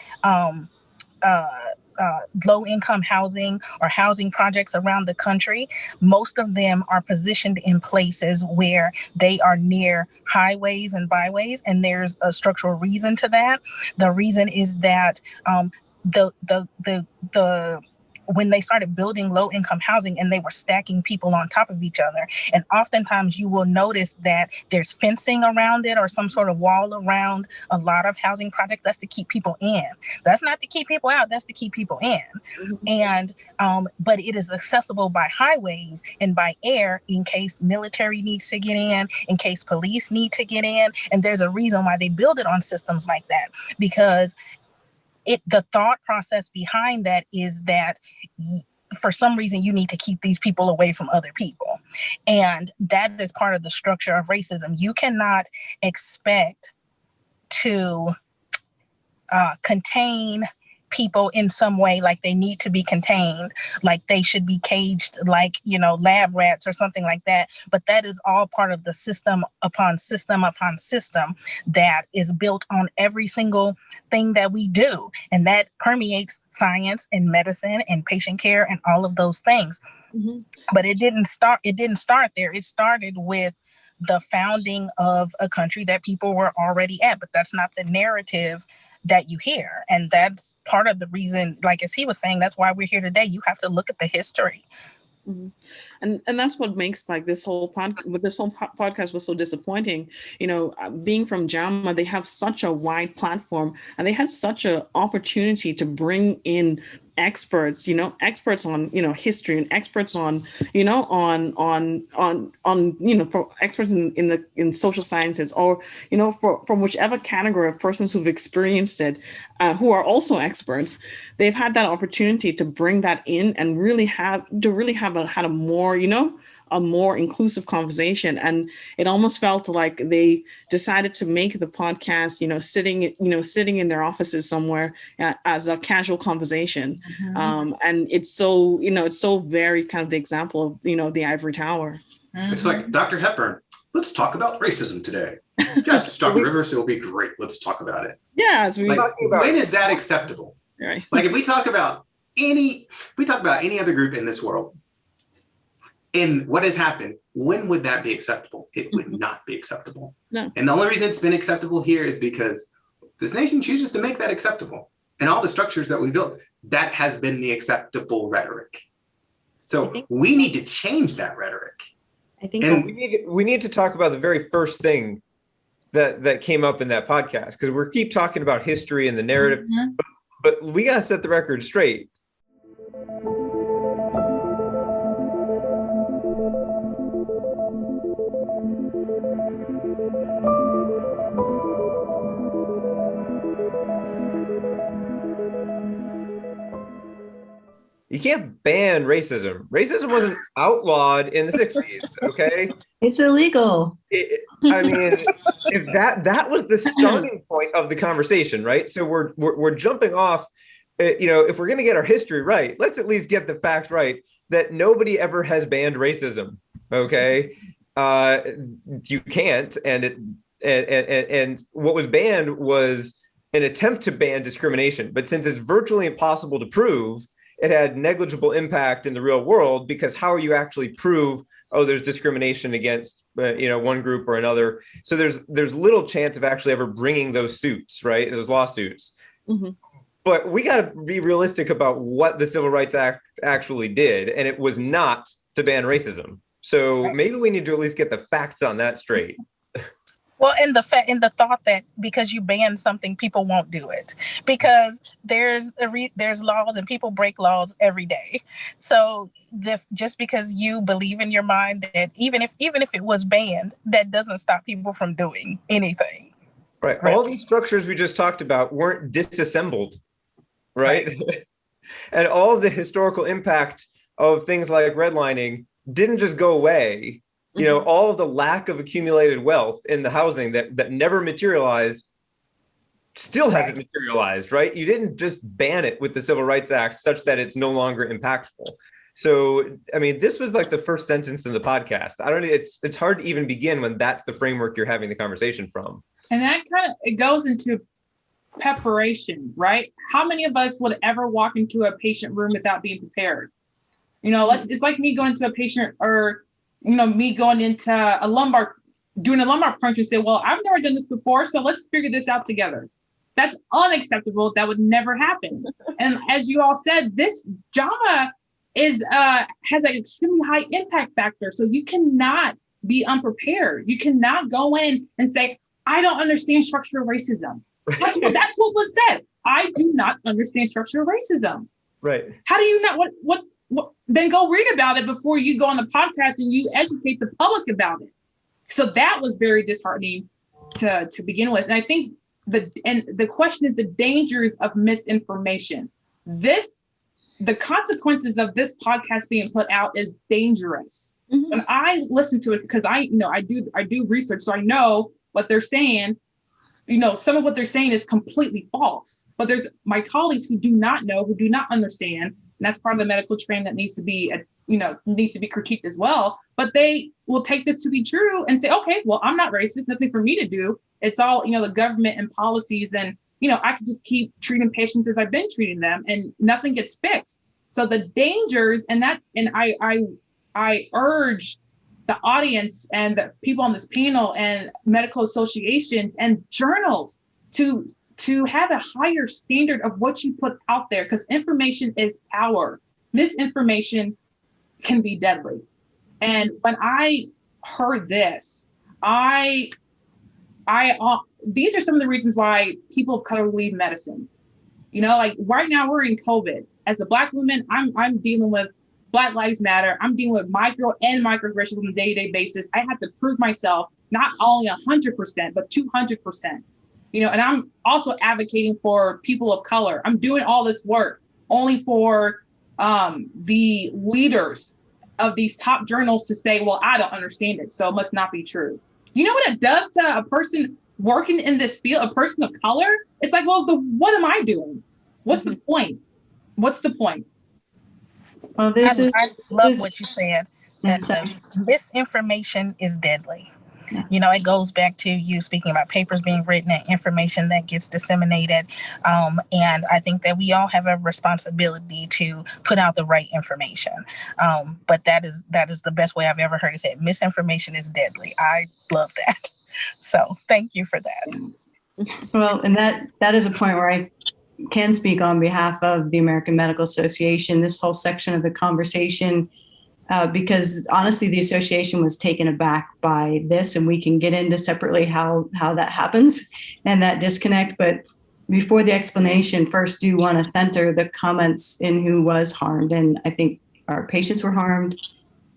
E: low-income housing or housing projects around the country, most of them are positioned in places where they are near highways and byways, and there's a structural reason to that. The reason is that when they started building low-income housing and they were stacking people on top of each other. And oftentimes you will notice that there's fencing around it or some sort of wall around a lot of housing projects. That's to keep people in. That's not to keep people out. That's to keep people in. And but it is accessible by highways and by air in case military needs to get in case police need to get in. And there's a reason why they build it on systems like that, because the thought process behind that is that for some reason you need to keep these people away from other people. And that is part of the structure of racism. You cannot expect to contain people in some way like they need to be contained, like they should be caged, like, lab rats or something like that. But that is all part of the system upon system upon system that is built on every single thing that we do. And that permeates science and medicine and patient care and all of those things. But it didn't start there. It started with the founding of a country that people were already at, but that's not the narrative that you hear. And that's part of the reason, like as he was saying, that's why we're here today. You have to look at the history.
C: And that's what makes this whole podcast was so disappointing. Being from JAMA, they have such a wide platform and they had such an opportunity to bring in experts, experts on, history and experts on, for experts in social sciences or, from whichever category of persons who've experienced it, who are also experts. They've had that opportunity to bring that in and had a more inclusive conversation. And it almost felt like they decided to make the podcast, sitting in their offices somewhere as a casual conversation. And it's so very kind of the example of, the ivory tower.
D: It's like Dr. Hepburn, let's talk about racism today. Yes, Dr. Rivers, it'll be great. Let's talk about it.
C: Yes.
D: When is that acceptable?
C: Right.
D: Like if we talk about any other group in this world, and what has happened, when would that be acceptable? It would not be acceptable.
C: No.
D: And the only reason it's been acceptable here is because this nation chooses to make that acceptable. And all the structures that we built, that has been the acceptable rhetoric. So we need to change that rhetoric.
F: I think
B: we need to talk about the very first thing that came up in that podcast, because we keep talking about history and the narrative, but we got to set the record straight. You can't ban racism. Racism wasn't outlawed in the 60s, okay?
G: It's illegal.
B: I mean, if that was the starting point of the conversation, right? So we're jumping off, if we're going to get our history right, let's at least get the fact right that nobody ever has banned racism, okay? You can't, and what was banned was an attempt to ban discrimination. But since it's virtually impossible to prove, it had negligible impact in the real world, because how are you actually prove, oh, there's discrimination against one group or another? So there's little chance of actually ever bringing those suits, right? Those lawsuits. Mm-hmm. But we got to be realistic about what the Civil Rights Act actually did, and it was not to ban racism. So maybe we need to at least get the facts on that straight.
E: Well, in the thought that because you ban something, people won't do it, because there's laws and people break laws every day. So just because you believe in your mind that even if it was banned, that doesn't stop people from doing anything.
B: Right. All these structures we just talked about weren't disassembled, right? And all of the historical impact of things like redlining didn't just go away. All of the lack of accumulated wealth in the housing that never materialized still hasn't materialized, right? You didn't just ban it with the Civil Rights Act such that it's no longer impactful. So, I mean, this was like the first sentence in the podcast. It's hard to even begin when that's the framework you're having the conversation from.
A: And that it goes into preparation, right? How many of us would ever walk into a patient room without being prepared? It's like me going to a patient, or me going into doing a lumbar puncture and say, well, I've never done this before, so let's figure this out together. That's unacceptable. That would never happen. And as you all said, this JAMA has an extremely high impact factor. So you cannot be unprepared. You cannot go in and say, I don't understand structural racism. That's what was said. I do not understand structural racism.
B: Right.
A: How do you not? What? Then go read about it before you go on the podcast and you educate the public about it. So that was very disheartening to begin with. And I think the question is the dangers of misinformation. The consequences of this podcast being put out is dangerous. Mm-hmm. When I listen to it, because I do research, so I know what they're saying. Some of what they're saying is completely false. But there's my colleagues who do not know, who do not understand. And that's part of the medical training that needs to be critiqued as well. But they will take this to be true and say, okay, well, I'm not racist, nothing for me to do. It's all, the government and policies. And, I can just keep treating patients as I've been treating them and nothing gets fixed. So the dangers and I urge the audience and the people on this panel and medical associations and journals to have a higher standard of what you put out there, because information is power. Misinformation can be deadly. And when I heard this, these are some of the reasons why people of color leave medicine. Like right now we're in COVID. As a Black woman, I'm dealing with Black Lives Matter. I'm dealing with micro and microaggressions on a day-to-day basis. I have to prove myself not only 100%, but 200%. And I'm also advocating for people of color. I'm doing all this work only for the leaders of these top journals to say, well, I don't understand it, so it must not be true. You know what it does to a person working in this field, a person of color? It's like, well, what am I doing? What's the point? What's the point?
E: Well, I love what you said, that misinformation is deadly. Yeah. It goes back to you speaking about papers being written and information that gets disseminated. And I think that we all have a responsibility to put out the right information. But that is the best way I've ever heard it said. Misinformation is deadly. I love that. So thank you for that.
G: Well, and that is a point where I can speak on behalf of the American Medical Association, this whole section of the conversation, because honestly, the association was taken aback by this, and we can get into separately how that happens and that disconnect. But before the explanation, first do want to center the comments in who was harmed. And I think our patients were harmed.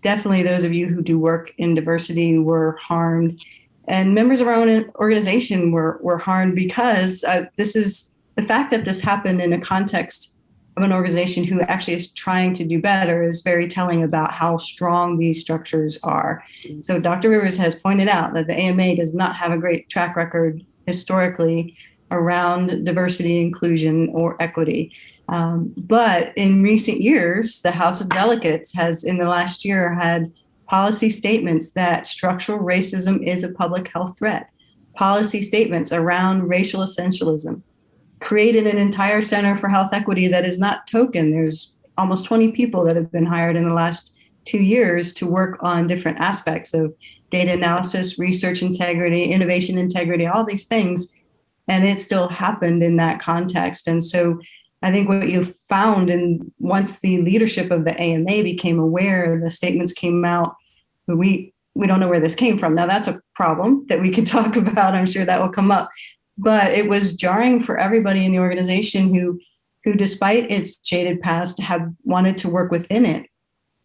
G: Definitely those of you who do work in diversity were harmed. And members of our own organization were harmed because this is the fact that this happened in a context of an organization who actually is trying to do better is very telling about how strong these structures are. So Dr. Rivers has pointed out that the AMA does not have a great track record historically around diversity, inclusion, or equity. But in recent years, the House of Delegates has, in the last year, had policy statements that structural racism is a public health threat, policy statements around racial essentialism, created an entire Center for Health Equity that is not token. There's almost 20 people that have been hired in the last 2 years to work on different aspects of data analysis, research integrity, innovation integrity, all these things. And it still happened in that context. And so I think what you found, and once the leadership of the AMA became aware, the statements came out, we don't know where this came from. Now that's a problem that we could talk about. I'm sure that will come up. But it was jarring for everybody in the organization who despite its jaded past, have wanted to work within it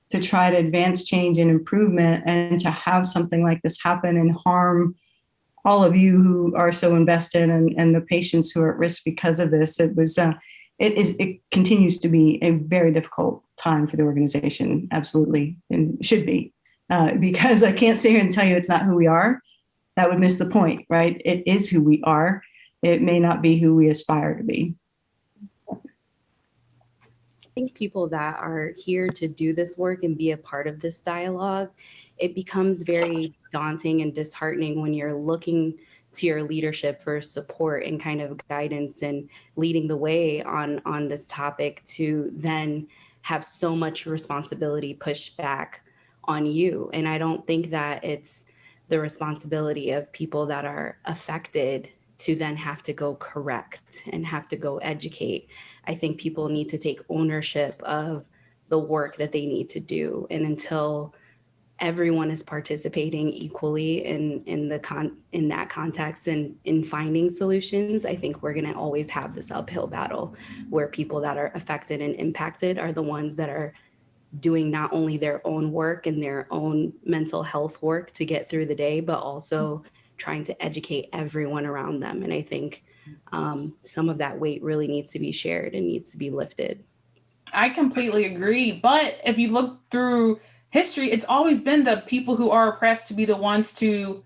G: to try to advance change and improvement, and to have something like this happen and harm all of you who are so invested and the patients who are at risk because of this. It continues to be a very difficult time for the organization, absolutely, and should be, because I can't sit here and tell you it's not who we are. That would miss the point, right? It is who we are. It may not be who we aspire to be.
F: I think people that are here to do this work and be a part of this dialogue, it becomes very daunting and disheartening when you're looking to your leadership for support and kind of guidance and leading the way on this topic, to then have so much responsibility pushed back on you. And I don't think that it's the responsibility of people that are affected to then have to go correct and have to go educate. I think people need to take ownership of the work that they need to do. And until everyone is participating equally in that context and in finding solutions, I think we're going to always have this uphill battle where people that are affected and impacted are the ones that are doing not only their own work and their own mental health work to get through the day, but also trying to educate everyone around them. And I think some of that weight really needs to be shared and needs to be lifted.
A: I completely agree. But if you look through history, it's always been the people who are oppressed to be the ones to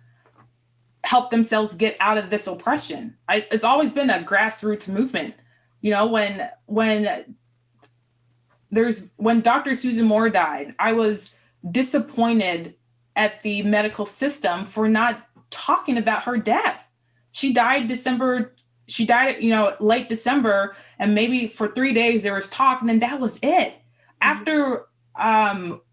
A: help themselves get out of this oppression. It's always been a grassroots movement. You know, when Dr. Susan Moore died, I was disappointed at the medical system for not talking about her death. She died late December, and maybe for 3 days there was talk, and then that was it. After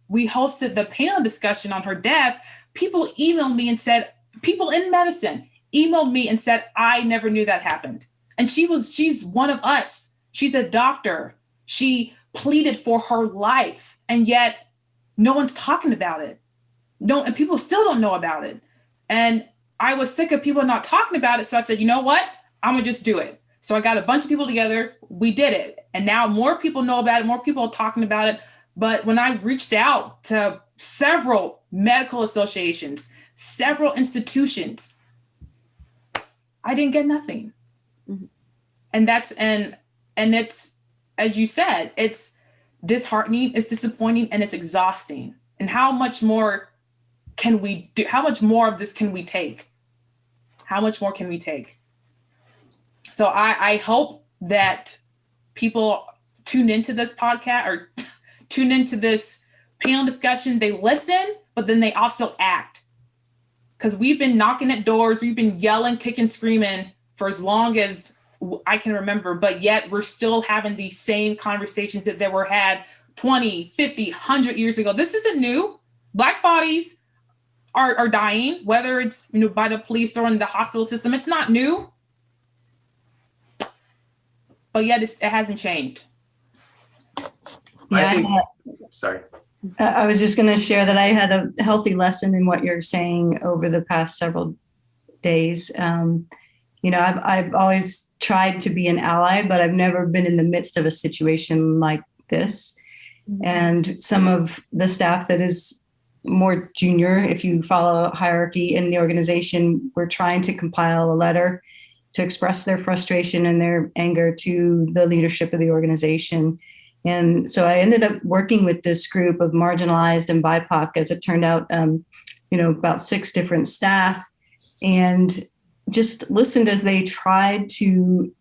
A: we hosted the panel discussion on her death, people emailed me and said, people in medicine emailed me and said, I never knew that happened. And she's one of us. She's a doctor. She pleaded for her life, and yet no one's talking about it. No, and people still don't know about it. And I was sick of people not talking about it. So I said, you know what? I'm gonna just do it. So I got a bunch of people together. We did it. And now more people know about it. More people are talking about it. But when I reached out to several medical associations, several institutions, I didn't get nothing. Mm-hmm. And it's, as you said, it's disheartening, it's disappointing, and it's exhausting. And how much more can we do? How much more of this can we take? How much more can we take? So I hope that people tune into this podcast or tune into this panel discussion. They listen, but then they also act. Because we've been knocking at doors, we've been yelling, kicking, screaming for as long as I can remember, but yet we're still having these same conversations that were had 20, 50, 100 years ago. This isn't new. Black bodies are dying, whether it's by the police or in the hospital system. It's not new, but yet it hasn't changed.
G: Yeah,
D: Sorry.
G: I was just going to share that I had a healthy lesson in what you're saying over the past several days. I've always tried to be an ally, but I've never been in the midst of a situation like this. And some of the staff that is more junior, if you follow hierarchy in the organization, we're trying to compile a letter to express their frustration and their anger to the leadership of the organization. And so I ended up working with this group of marginalized and BIPOC, as it turned out, about 6 different staff, and just listened as they tried to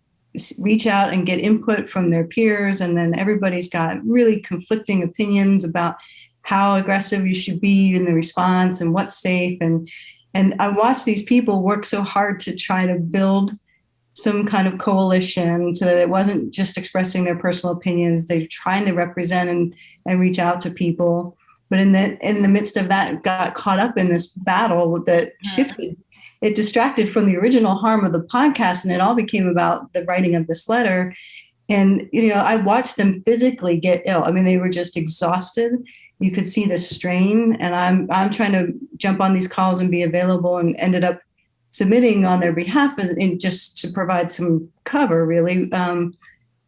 G: reach out and get input from their peers. And then everybody's got really conflicting opinions about how aggressive you should be in the response and what's safe. And I watched these people work so hard to try to build some kind of coalition so that it wasn't just expressing their personal opinions. They're trying to represent and reach out to people. But in the midst of that, got caught up in this battle that shifted. It distracted from the original harm of the podcast, and it all became about the writing of this letter. And, I watched them physically get ill. I mean, they were just exhausted. You could see the strain, and I'm trying to jump on these calls and be available, and ended up submitting on their behalf and just to provide some cover, really. But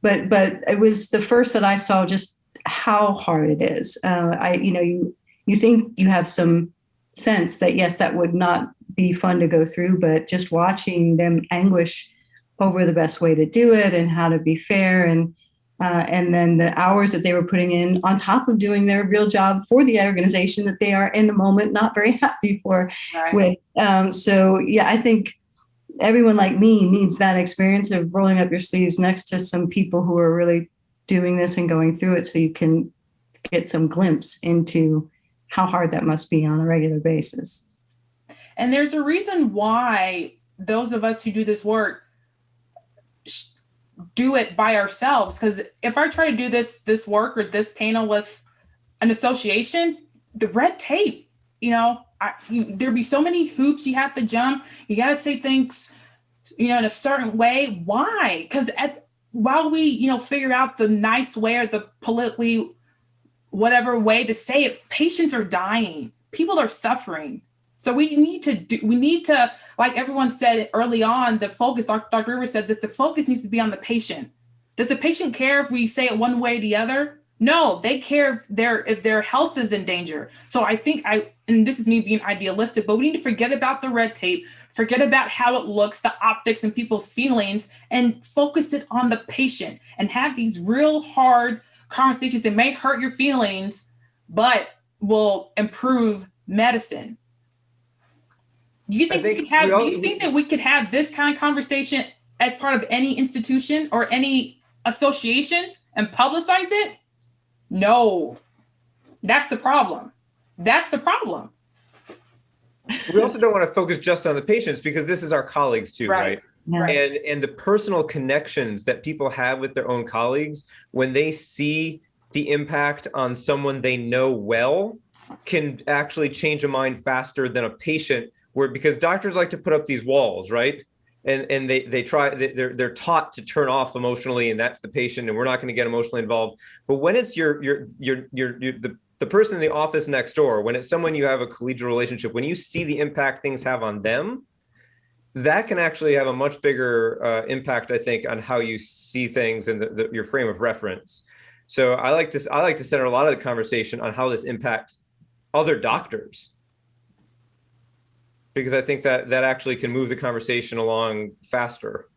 G: it was the first that I saw just how hard it is. You think you have some sense that, yes, that would not be fun to go through, but just watching them anguish over the best way to do it and how to be fair, and then the hours that they were putting in on top of doing their real job for the organization that they are in the moment not very happy for. Right. I think everyone like me needs that experience of rolling up your sleeves next to some people who are really doing this and going through it, so you can get some glimpse into how hard that must be on a regular basis.
A: And there's a reason why those of us who do this work do it by ourselves. Because if I try to do this work or this panel with an association, the red tape, there'd be so many hoops you have to jump. You got to say things, in a certain way. Why? Because while we, figure out the nice way or the politically whatever way to say it, patients are dying. People are suffering. So we need to, like everyone said early on, the focus, Dr. Rivers said this, the focus needs to be on the patient. Does the patient care if we say it one way or the other? No, they care if their health is in danger. So I think and this is me being idealistic, but we need to forget about the red tape, forget about how it looks, the optics and people's feelings, and focus it on the patient and have these real hard conversations that may hurt your feelings, but will improve medicine. Do you think that we could have this kind of conversation as part of any institution or any association and publicize it? No, that's the problem.
B: We also don't want to focus just on the patients, because this is our colleagues too, right? Right. And the personal connections that people have with their own colleagues, when they see the impact on someone they know well, can actually change a mind faster than a patient, because doctors like to put up these walls, right? And they're taught to turn off emotionally, and that's the patient, and we're not going to get emotionally involved. But when it's the person in the office next door, when it's someone you have a collegial relationship, when you see the impact things have on them, that can actually have a much bigger impact, I think, on how you see things and your frame of reference. So I like to center a lot of the conversation on how this impacts other doctors, because I think that actually can move the conversation along faster.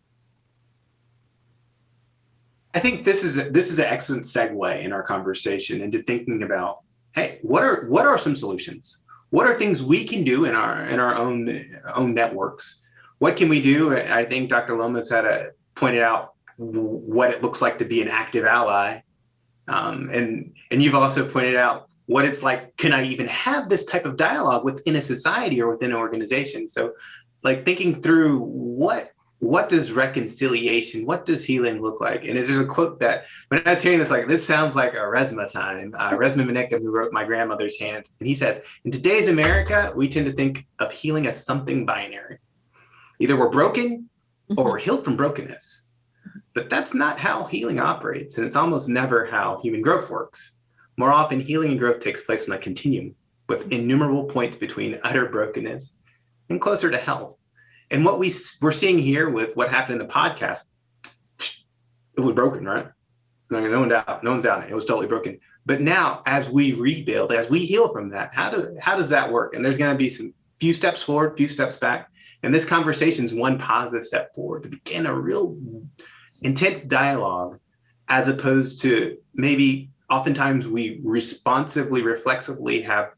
D: I think this is an excellent segue in our conversation into thinking about, hey, what are some solutions? What are things we can do in our own networks? What can we do? I think Dr. Lomis had pointed out what it looks like to be an active ally, and you've also pointed out what it's like. Can I even have this type of dialogue within a society or within an organization? So, like, thinking through what does reconciliation, what does healing look like? And there's a quote that when I was hearing this, like, this sounds like a Resma time. Resma Menakem, who wrote My Grandmother's Hands, and he says, in today's America, we tend to think of healing as something binary. Either we're broken or we're healed from brokenness. But that's not how healing operates, and it's almost never how human growth works. More often, healing and growth takes place on a continuum with innumerable points between utter brokenness and closer to health. And what we're seeing here with what happened in the podcast, it was broken, right? No one's doubting it. It was totally broken. But now, as we rebuild, as we heal from that, how does that work? And there's going to be some few steps forward, few steps back. And this conversation is one positive step forward to begin a real intense dialogue, as opposed to maybe oftentimes we responsively, reflexively have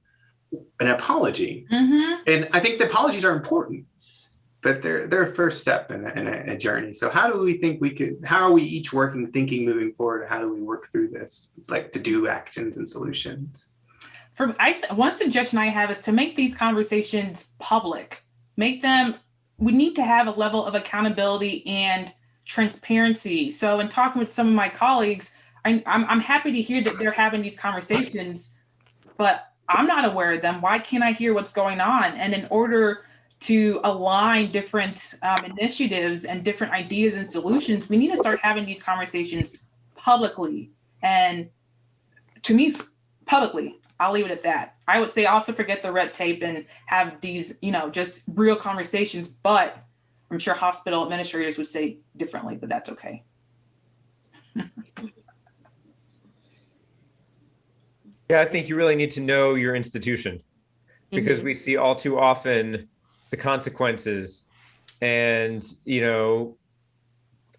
D: an apology. And I think the apologies are important, but they're a first step in a journey. So how do we think how are we each working, thinking, moving forward? How do we work through this, like to do actions and solutions?
A: One suggestion I have is to make these conversations public. We need to have a level of accountability and transparency. So in talking with some of my colleagues, I'm happy to hear that they're having these conversations, but I'm not aware of them. Why can't I hear what's going on? And in order to align different initiatives and different ideas and solutions, we need to start having these conversations publicly. And to me, publicly, I'll leave it at that. I would say also forget the red tape and have these, just real conversations, but I'm sure hospital administrators would say differently, but that's okay.
B: Yeah, I think you really need to know your institution, because we see all too often the consequences. And,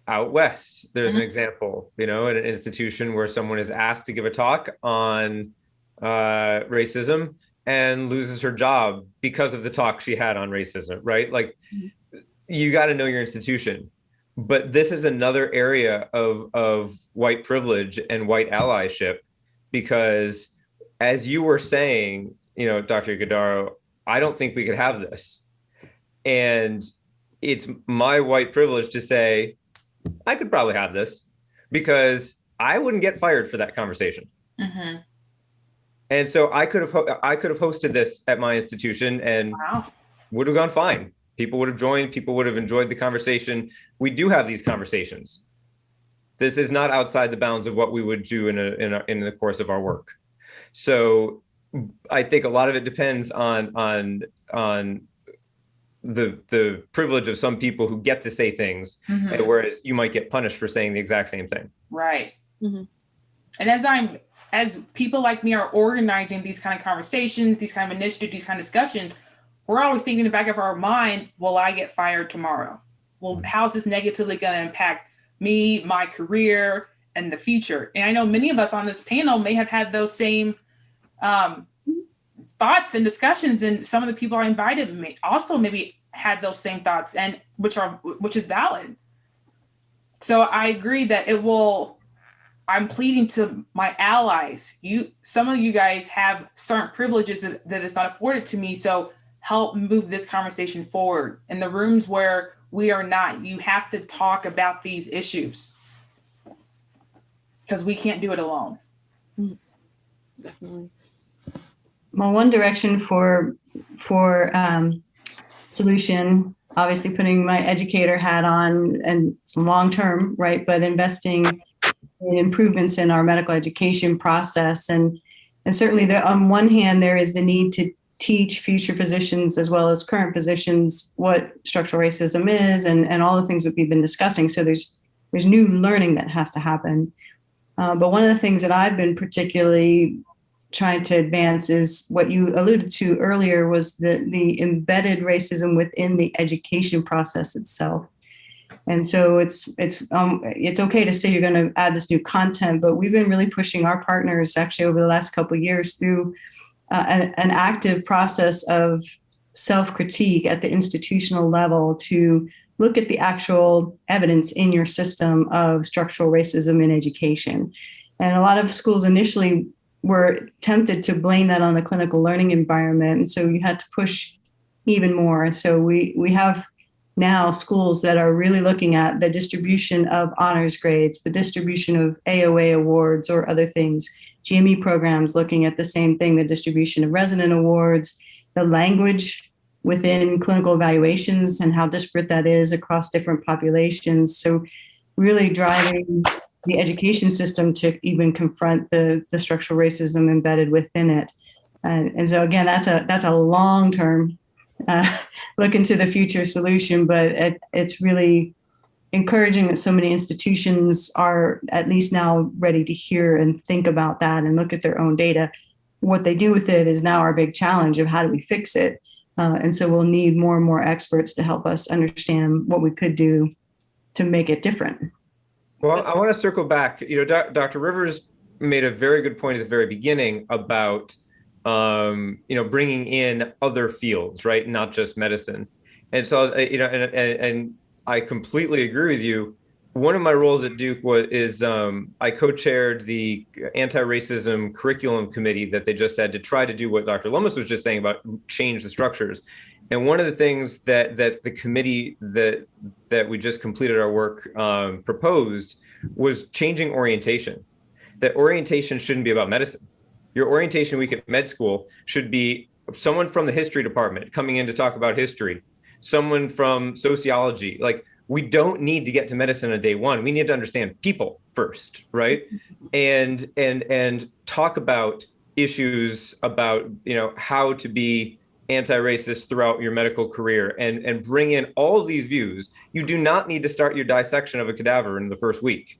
B: out west, there's an example, at an institution where someone is asked to give a talk on racism and loses her job because of the talk she had on racism, right? Like, you got to know your institution. But this is another area of white privilege and white allyship, because as you were saying, Dr. Ighodaro, I don't think we could have this. And it's my white privilege to say, I could probably have this, because I wouldn't get fired for that conversation. And so I could have hosted this at my institution and would have gone fine. People would have joined. People would have enjoyed the conversation. We do have these conversations. This is not outside the bounds of what we would do in the course of our work. So I think a lot of it depends on the privilege of some people who get to say things, whereas you might get punished for saying the exact same thing.
A: Right. And as people like me are organizing these kind of conversations, these kind of initiatives, these kind of discussions, we're always thinking in the back of our mind, will I get fired tomorrow? Well, how's this negatively going to impact me, my career, and the future? And I know many of us on this panel may have had those same thoughts and discussions, and some of the people I invited may also maybe had those same thoughts, and which is valid. So I agree that I'm pleading to my allies. Some of you guys have certain privileges that is not afforded to me. So help move this conversation forward. In the rooms where we are not, you have to talk about these issues, because we can't do it alone.
C: Definitely.
G: Well, one direction for solution, obviously putting my educator hat on, and it's long-term, right? But investing in improvements in our medical education process. And certainly on one hand, there is the need to teach future physicians as well as current physicians what structural racism is and all the things that we've been discussing. So there's new learning that has to happen. But one of the things that I've been particularly trying to advance is what you alluded to earlier, was the embedded racism within the education process itself. And so it's okay to say you're going to add this new content, but we've been really pushing our partners actually over the last couple of years through an active process of self-critique at the institutional level to look at the actual evidence in your system of structural racism in education. And a lot of schools initially were tempted to blame that on the clinical learning environment. And so you had to push even more. So we have now schools that are really looking at the distribution of honors grades, the distribution of AOA awards or other things, GME programs looking at the same thing, the distribution of resident awards, the language within clinical evaluations and how disparate that is across different populations. So really driving the education system to even confront the structural racism embedded within it. And so again, that's a long-term look into the future solution, but it's really encouraging that so many institutions are at least now ready to hear and think about that and look at their own data. What they do with it is now our big challenge of how do we fix it. And so we'll need more and more experts to help us understand what we could do to make it different.
B: Well, I want to circle back. Dr. Rivers made a very good point at the very beginning about, bringing in other fields, right? Not just medicine. And so, and I completely agree with you. One of my roles at Duke is I co-chaired the anti-racism curriculum committee that they just had to try to do what Dr. Lomis was just saying about change the structures. And one of the things that the committee that we just completed our work proposed was changing orientation. That orientation shouldn't be about medicine. Your orientation week at med school should be someone from the history department coming in to talk about history, someone from sociology. Like, we don't need to get to medicine on day one. We need to understand people first, right? And talk about issues about, how to be anti-racist throughout your medical career and bring in all of these views. You do not need to start your dissection of a cadaver in the first week.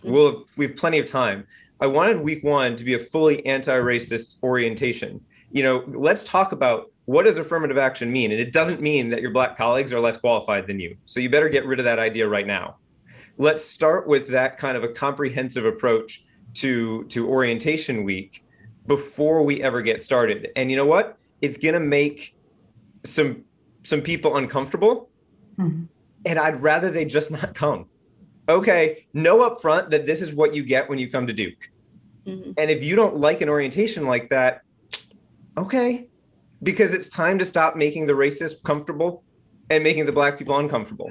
B: We have plenty of time. I wanted week one to be a fully anti-racist orientation. Let's talk about, what does affirmative action mean? And it doesn't mean that your Black colleagues are less qualified than you. So you better get rid of that idea right now. Let's start with that kind of a comprehensive approach to orientation week before we ever get started. And you know what? It's going to make some people uncomfortable. Mm-hmm. And I'd rather they just not come. Okay, know up front that this is what you get when you come to Duke. Mm-hmm. And if you don't like an orientation like that, okay, because it's time to stop making the racists comfortable and making the Black people uncomfortable,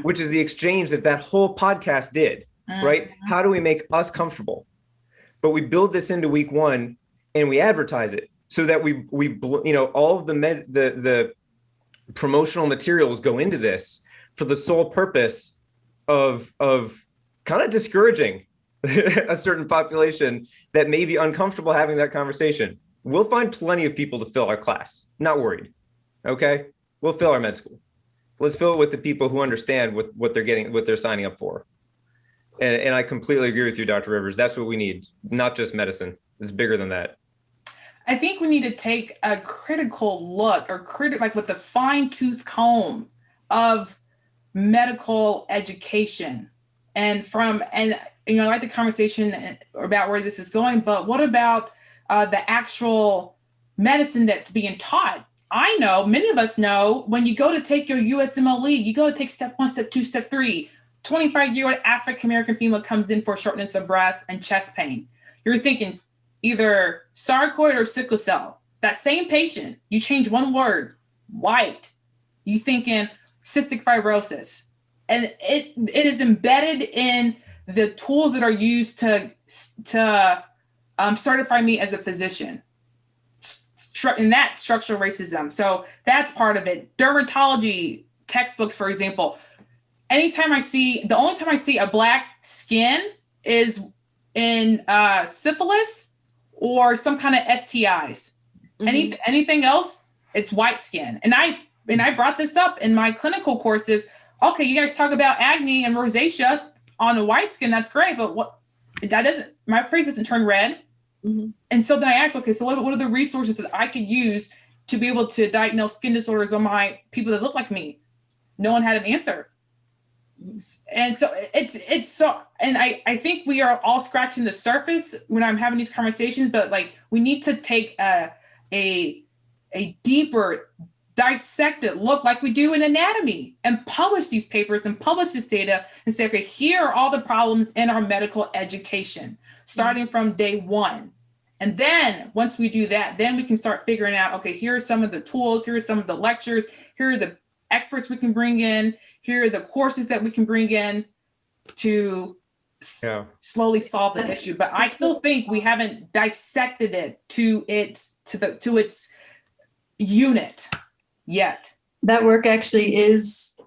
B: which is the exchange that whole podcast did, right? How do we make us comfortable? But we build this into week one and we advertise it so that we all of the promotional materials go into this for the sole purpose of kind of discouraging a certain population that may be uncomfortable having that conversation. We'll find plenty of people to fill our class. Not worried. Okay, we'll fill our med school. Let's fill it with the people who understand what they're getting, what they're signing up for. And I completely agree with you, Dr. Rivers. That's what we need, not just medicine. It's bigger than that.
A: I think we need to take a critical look, or like with a fine-tooth comb of medical education, and I like the conversation about where this is going, but what about the actual medicine that's being taught? I know, many of us know, when you go to take your USMLE, you go to take step 1, step 2, step 3, 25-year-old African-American female comes in for shortness of breath and chest pain. You're thinking either sarcoid or sickle cell. That same patient, you change one word, white, you thinking cystic fibrosis. And it is embedded in the tools that are used to certify me as a physician. In that structural racism. So that's part of it. Dermatology textbooks, for example. The only time I see a Black skin is in syphilis or some kind of STIs. Mm-hmm. Anything else, it's white skin. And I brought this up in my clinical courses. Okay, you guys talk about acne and rosacea on a white skin. That's great, but my face doesn't turn red. Mm-hmm. And so then I asked, okay, so what are the resources that I could use to be able to diagnose skin disorders on my people that look like me? No one had an answer. And so it's so, and I think we are all scratching the surface when I'm having these conversations, but like, we need to take a deeper dissected look like we do in anatomy and publish these papers and publish this data and say, okay, here are all the problems in our medical education, starting from day one. And then once we do that, then we can start figuring out, okay, here are some of the tools, here are some of the lectures, here are the experts we can bring in, here are the courses that we can bring in to slowly solve the issue. But I still think we haven't dissected it to its unit yet.
G: That work actually is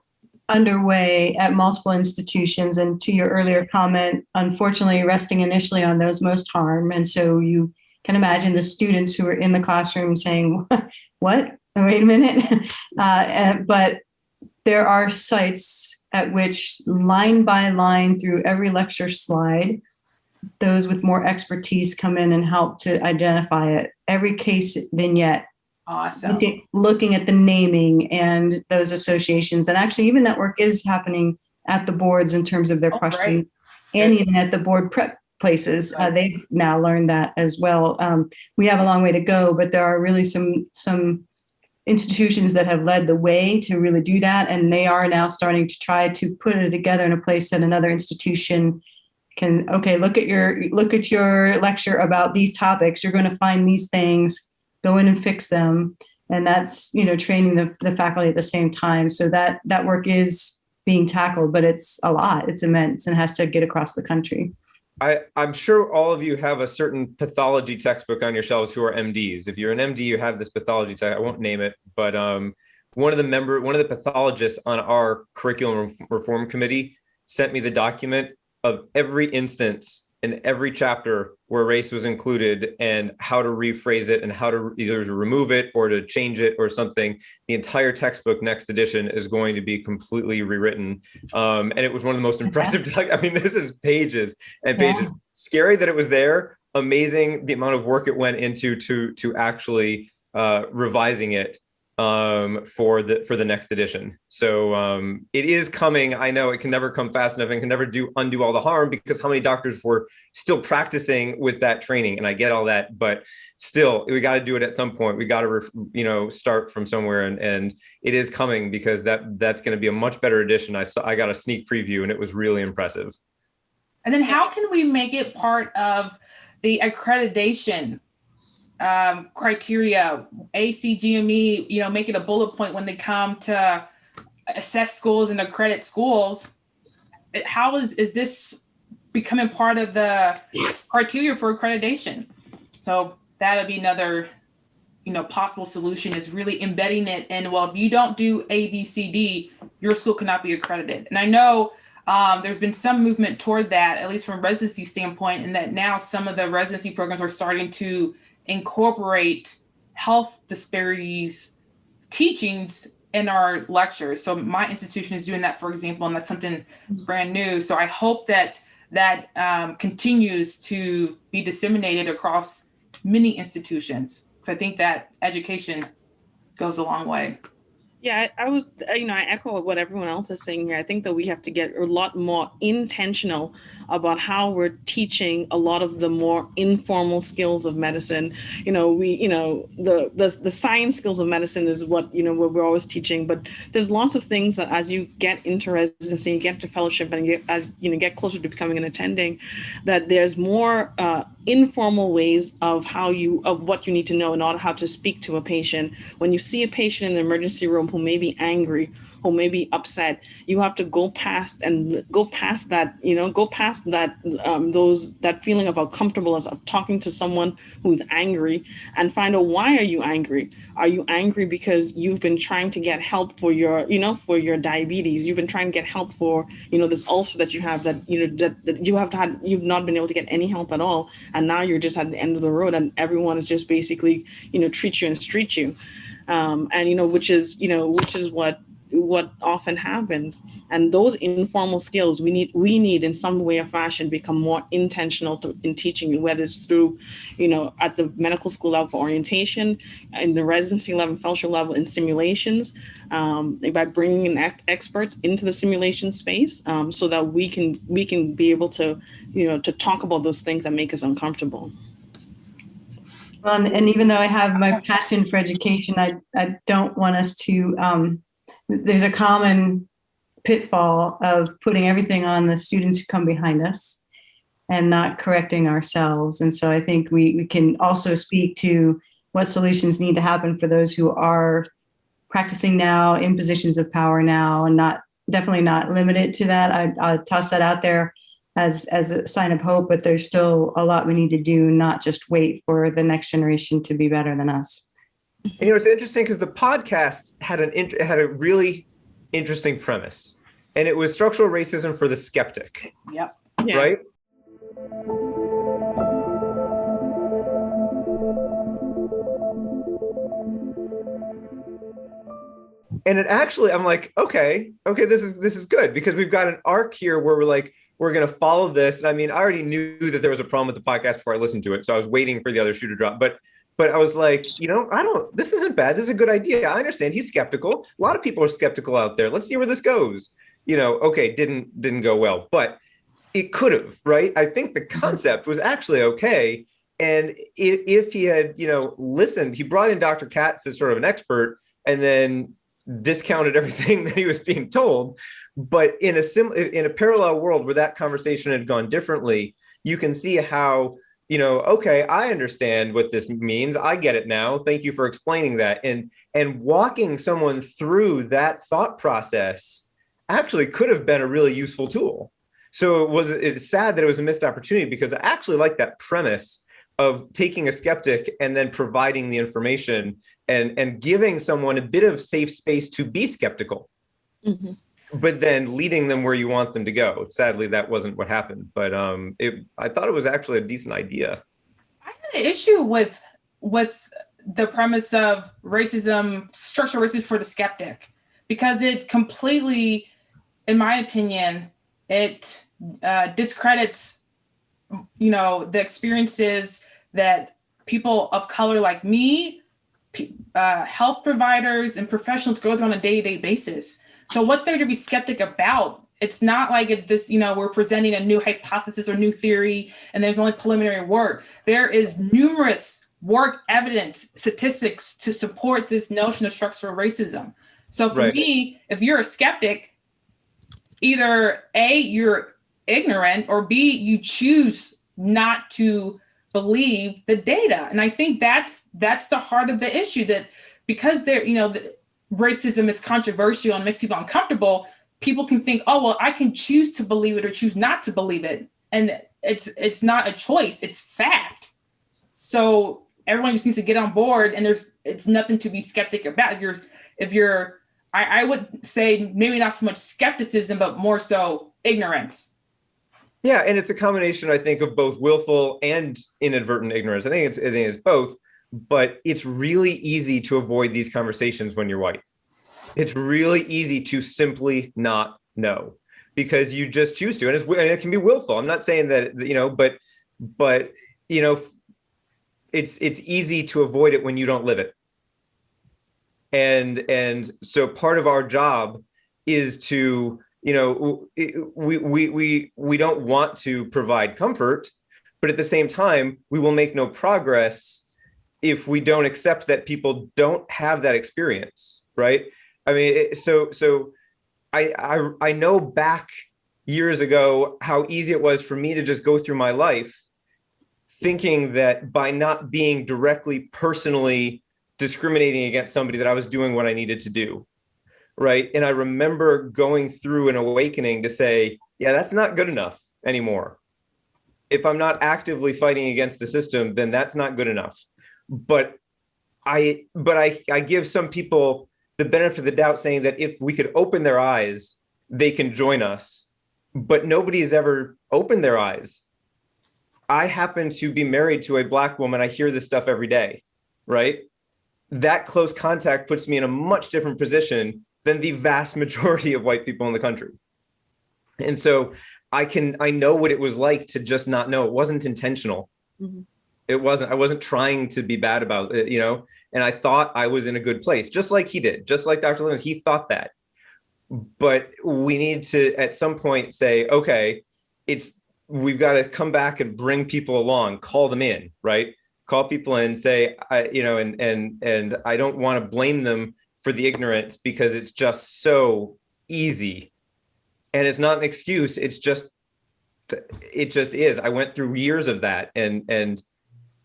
G: underway at multiple institutions. And to your earlier comment, unfortunately, resting initially on those most harm. And so you can imagine the students who are in the classroom saying, what? Wait a minute. But there are sites at which line by line through every lecture slide, those with more expertise come in and help to identify it. Every case vignette
A: Awesome.
G: looking at the naming and those associations. And actually, even that work is happening at the boards in terms of their questions,
A: right.
G: and even at the board prep places.
A: Right.
G: They've now learned that as well. We have a long way to go, but there are really some institutions that have led the way to really do that. And they are now starting to try to put it together in a place that another institution can, okay, look at your lecture about these topics. You're going to find these things, go in and fix them. And that's, training the faculty at the same time. So that work is being tackled, but it's a lot, it's immense, and has to get across the country.
B: I'm sure all of you have a certain pathology textbook on your shelves who are MDs. If you're an MD, you have this pathology text. I won't name it, but one of the pathologists on our curriculum reform committee sent me the document of every instance in every chapter where race was included and how to rephrase it and how to either remove it or to change it or something. The entire textbook next edition is going to be completely rewritten. And it was one of the most impressive. I mean, this is pages and pages. Yeah. Scary that it was there. Amazing the amount of work it went into to actually revising it for the next edition. So it is coming. I know it can never come fast enough and can never undo all the harm, because how many doctors were still practicing with that training? And I get all that, but still, we got to do it at some point. We got to start from somewhere, and it is coming, because that's going to be a much better edition. I got a sneak preview and it was really impressive.
A: And then how can we make it part of the accreditation criteria, ACGME, make it a bullet point when they come to assess schools and accredit schools? How is this becoming part of the criteria for accreditation? So that'll be another, possible solution, is really embedding it in, well, if you don't do A, B, C, D, your school cannot be accredited. And I know there's been some movement toward that, at least from a residency standpoint, and that now some of the residency programs are starting to incorporate health disparities teachings in our lectures. So my institution is doing that, for example, and that's something brand new. So I hope that continues to be disseminated across many institutions, because I think that education goes a long way.
C: Yeah, I echo what everyone else is saying here. I think that we have to get a lot more intentional about how we're teaching a lot of the more informal skills of medicine. The science skills of medicine is what we're always teaching, but there's lots of things that as you get into residency, you get to fellowship, and get closer to becoming an attending, that there's more informal ways of what you need to know in order how to speak to a patient. When you see a patient in the emergency room who may be angry, who may be upset, you have to go past that feeling of uncomfortableness of talking to someone who's angry, and find out, why are you angry? Are you angry because you've been trying to get help for your diabetes? You've been trying to get help for, this ulcer that you have, that you've not been able to get any help at all. And now you're just at the end of the road, and everyone is just basically, treat you and street you. Which is what often happens. And those informal skills we need in some way or fashion become more intentional in teaching, whether it's through, at the medical school level for orientation, in the residency level, fellowship level, in simulations, by bringing in experts into the simulation space, so that we can be able to, to talk about those things that make us uncomfortable.
G: Well, and even though I have my passion for education, I don't want us to, there's a common pitfall of putting everything on the students who come behind us and not correcting ourselves. And so I think we can also speak to what solutions need to happen for those who are practicing now, in positions of power now, and definitely not limited to that. I'll toss that out there as a sign of hope, but there's still a lot we need to do, not just wait for the next generation to be better than us.
B: It's interesting because the podcast had a really interesting premise, and it was structural racism for the skeptic.
A: Yep.
C: Yeah.
B: Right? And it actually, I'm like, okay, this is good, because we've got an arc here where we're going to follow this. And I mean, I already knew that there was a problem with the podcast before I listened to it, so I was waiting for the other shoe to drop. But But I was like, this isn't bad. This is a good idea. I understand he's skeptical. A lot of people are skeptical out there. Let's see where this goes. Okay, didn't go well, but it could have, right? I think the concept was actually okay. And if he had, listened, he brought in Dr. Katz as sort of an expert and then discounted everything that he was being told. But in a parallel world where that conversation had gone differently, you can see how, okay, I understand what this means. I get it now. Thank you for explaining that. And walking someone through that thought process actually could have been a really useful tool. So it's sad that it was a missed opportunity, because I actually like that premise of taking a skeptic and then providing the information and giving someone a bit of safe space to be skeptical, but then leading them where you want them to go. Sadly, that wasn't what happened, but I thought it was actually a decent idea.
A: I had an issue with the premise of racism, structural racism for the skeptic, because it completely, in my opinion, it discredits, the experiences that people of color like me, health providers and professionals go through on a day-to-day basis. So what's there to be skeptic about? It's not like we're presenting a new hypothesis or new theory and there's only preliminary work. There is numerous work, evidence, statistics to support this notion of structural racism. So for me, if you're a skeptic, either A, you're ignorant, or B, you choose not to believe the data. And I think that's the heart of the issue, that because racism is controversial and makes people uncomfortable, people can think, oh, well, I can choose to believe it or choose not to believe it. And it's not a choice, it's fact. So everyone just needs to get on board, and it's nothing to be skeptic about. I would say maybe not so much skepticism, but more so ignorance.
B: Yeah, and it's a combination, I think, of both willful and inadvertent ignorance. I think it's both, but it's really easy to avoid these conversations when you're white. It's really easy to simply not know because you just choose to, and it can be willful. I'm not saying that, but it's easy to avoid it when you don't live it. And so part of our job is to, we don't want to provide comfort, but at the same time, we will make no progress if we don't accept that people don't have that experience, right? I mean, I know back years ago how easy it was for me to just go through my life thinking that by not being directly personally discriminating against somebody that I was doing what I needed to do, right? And I remember going through an awakening to say, yeah, that's not good enough anymore. If I'm not actively fighting against the system, then that's not good enough. But I give some people the benefit of the doubt, saying that if we could open their eyes, they can join us. But nobody has ever opened their eyes. I happen to be married to a Black woman. I hear this stuff every day, right? That close contact puts me in a much different position than the vast majority of white people in the country. And so I know what it was like to just not know. It wasn't intentional. Mm-hmm. I wasn't trying to be bad about it, and I thought I was in a good place, just like he did, just like Dr. Lomis, he thought that. But we need to, at some point, say, okay, we've got to come back and bring people along, call them in, right? Call people in, say, and I don't want to blame them for the ignorance because it's just so easy. And it's not an excuse. It just is. I went through years of that, and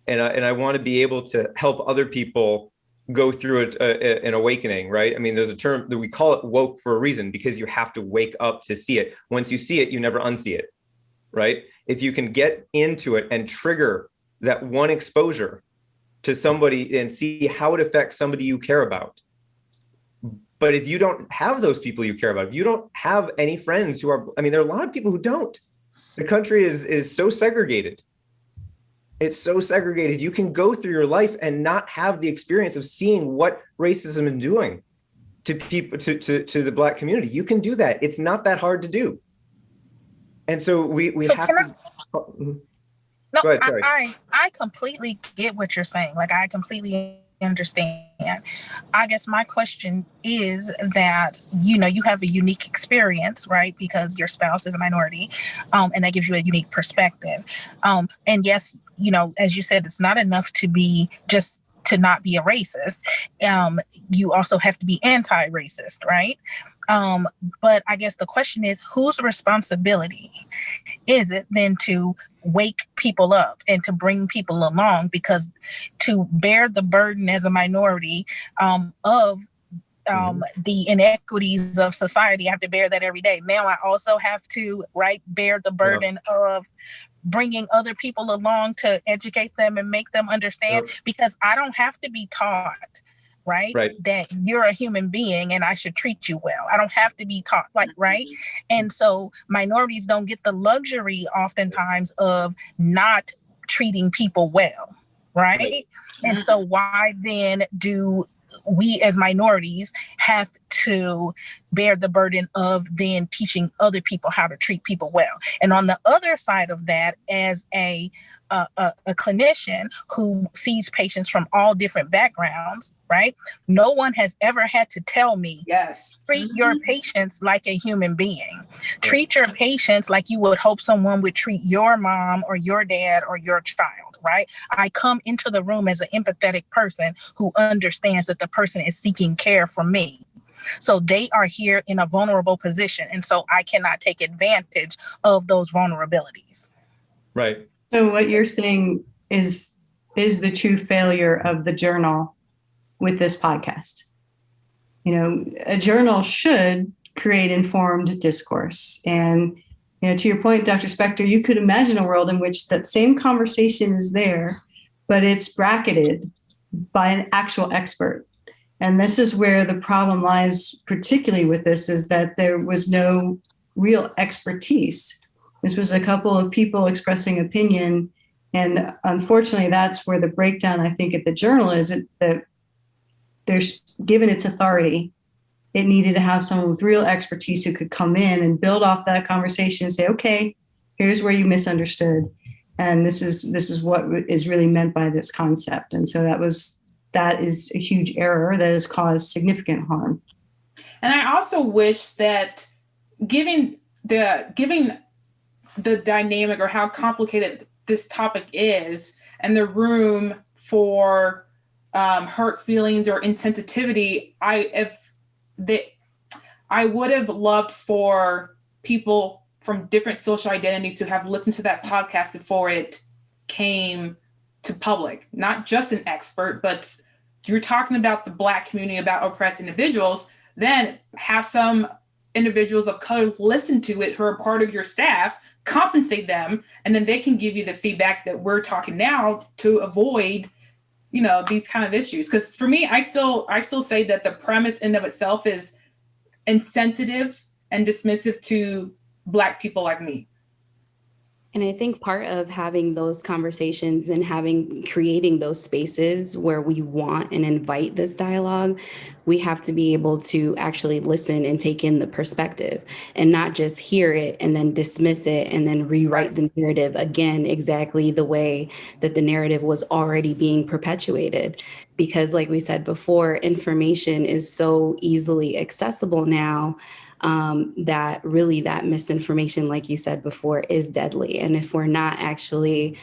B: I want to be able to help other people go through an awakening, right? I mean, there's a term that we call it woke for a reason, because you have to wake up to see it. Once you see it, you never unsee it, right? If you can get into it and trigger that one exposure to somebody and see how it affects somebody you care about. But if you don't have those people you care about, if you don't have any friends who are, there are a lot of people who don't. The country is so segregated. It's so segregated. You can go through your life and not have the experience of seeing what racism is doing to people, to the Black community. You can do that. It's not that hard to do. And so we have to.
E: No,
B: Go ahead, sorry.
E: I completely get what you're saying. Like, I completely understand. I guess my question is that, you have a unique experience, right? Because your spouse is a minority, and that gives you a unique perspective. And yes, as you said, it's not enough to not be a racist. You also have to be anti-racist, right? But I guess the question is, whose responsibility is it then to wake people up and to bring people along? Because to bear the burden as a minority of the inequities of society, I have to bear that every day. Now I also have to, bear the burden of bringing other people along to educate them and make them understand, because I don't have to be taught, that you're a human being and I should treat you well. I don't have to be taught, right? And so minorities don't get the luxury oftentimes of not treating people well, right? And so why then do we as minorities have to bear the burden of then teaching other people how to treat people well? And on the other side of that, as a clinician who sees patients from all different backgrounds, right? No one has ever had to tell me, treat your patients like a human being. Treat your patients like you would hope someone would treat your mom or your dad or your child, right? I come into the room as an empathetic person who understands that the person is seeking care from me. So they are here in a vulnerable position. And so I cannot take advantage of those vulnerabilities.
B: Right.
G: So what you're saying is the true failure of the journal with this podcast. A journal should create informed discourse. And, to your point, Dr. Spector, you could imagine a world in which that same conversation is there, but it's bracketed by an actual expert. And this is where the problem lies, particularly with this, is that there was no real expertise. This was a couple of people expressing opinion. And unfortunately, that's where the breakdown, I think, at the journal is that there's, given its authority, it needed to have someone with real expertise who could come in and build off that conversation and say, okay, here's where you misunderstood. And this is what is really meant by this concept. And so that is a huge error that has caused significant harm.
A: And I also wish that given the dynamic or how complicated this topic is and the room for hurt feelings or insensitivity, I would have loved for people from different social identities to have listened to that podcast before it came to public, not just an expert, but you're talking about the Black community, about oppressed individuals, then have some individuals of color listen to it who are part of your staff, compensate them, and then they can give you the feedback that we're talking now to avoid, these kind of issues. Because for me, I still say that the premise in of itself is insensitive and dismissive to Black people like me.
F: And I think part of having those conversations and creating those spaces where we want and invite this dialogue, we have to be able to actually listen and take in the perspective and not just hear it and then dismiss it and then rewrite the narrative again, exactly the way that the narrative was already being perpetuated. Because like we said before, information is so easily accessible now. That misinformation, like you said before, is deadly. And if we're not actually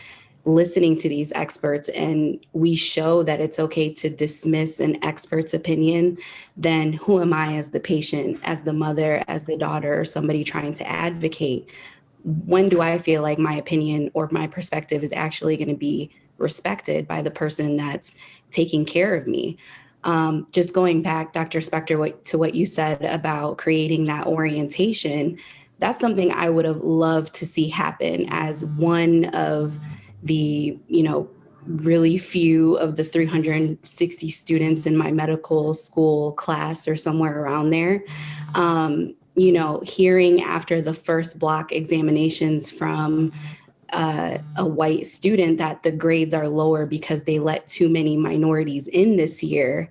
F: listening to these experts and we show that it's okay to dismiss an expert's opinion, then who am I as the patient, as the mother, as the daughter, or somebody trying to advocate? When do I feel like my opinion or my perspective is actually going to be respected by the person that's taking care of me? Just going back, Dr. Spector, to what you said about creating that orientation, that's something I would have loved to see happen as one of the, really few of the 360 students in my medical school class or somewhere around there. Hearing after the first block examinations from a white student that the grades are lower because they let too many minorities in this year,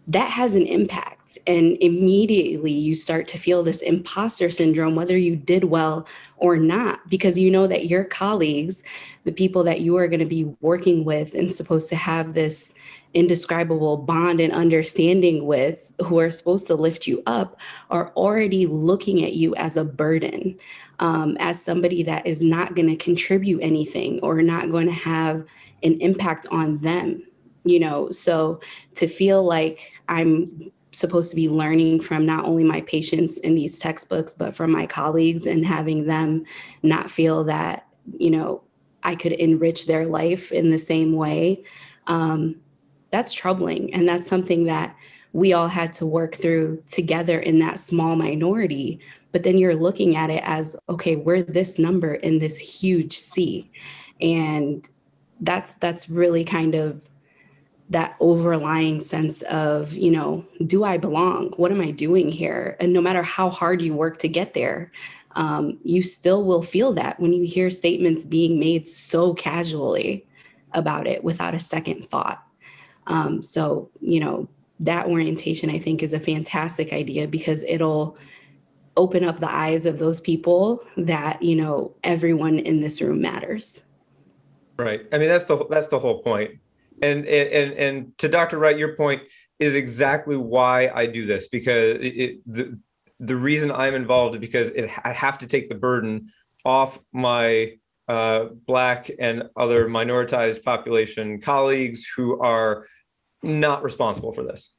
F: that has an impact. impact. And immediately you start to feel this imposter syndrome, whether you did well or not, because you know that your colleagues, the people that you are going to be working with and supposed to have this indescribable bond and understanding with, who are supposed to lift you up, are already looking at you as a burden, as somebody that is not going to contribute anything or not going to have an impact on them. So to feel like I'm supposed to be learning from not only my patients in these textbooks, but from my colleagues, and having them not feel that, I could enrich their life in the same way, that's troubling. And that's something that we all had to work through together in that small minority. But then you're looking at it as, okay, we're this number in this huge sea. And that's really kind of that overlying sense of, do I belong? What am I doing here? And no matter how hard you work to get there, you still will feel that when you hear statements being made so casually about it without a second thought. So, that orientation, I think, is a fantastic idea, because it'll open up the eyes of those people that, everyone in this room matters.
B: Right. I mean, that's the whole point. And to Dr. Wright, your point is exactly why I do this, because the reason I'm involved is because I have to take the burden off my Black and other minoritized population colleagues who are not responsible for this,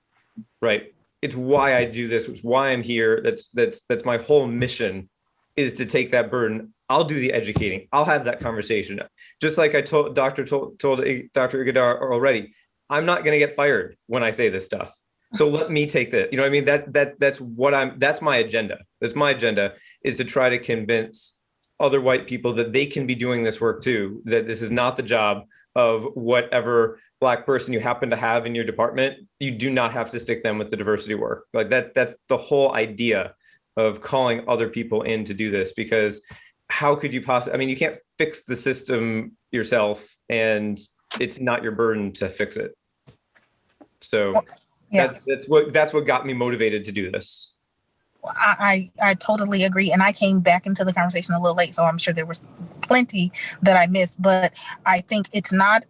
B: right? It's why I do this. It's why I'm here. That's my whole mission, is to take that burden. I'll do the educating. I'll have that conversation. Just like I told Dr. Ighodaro already, I'm not going to get fired when I say this stuff. So let me take that. I mean, that's my agenda. That's my agenda, is to try to convince other white people that they can be doing this work too, that this is not the job of whatever Black person you happen to have in your department. You do not have to stick them with the diversity work. Like that's the whole idea of calling other people in to do this, because how could you possibly, I mean, you can't fix the system yourself, and it's not your burden to fix it. So
E: Yeah.
B: that's what got me motivated to do this.
E: I totally agree. And I came back into the conversation a little late, so I'm sure there was plenty that I missed, but I think it's not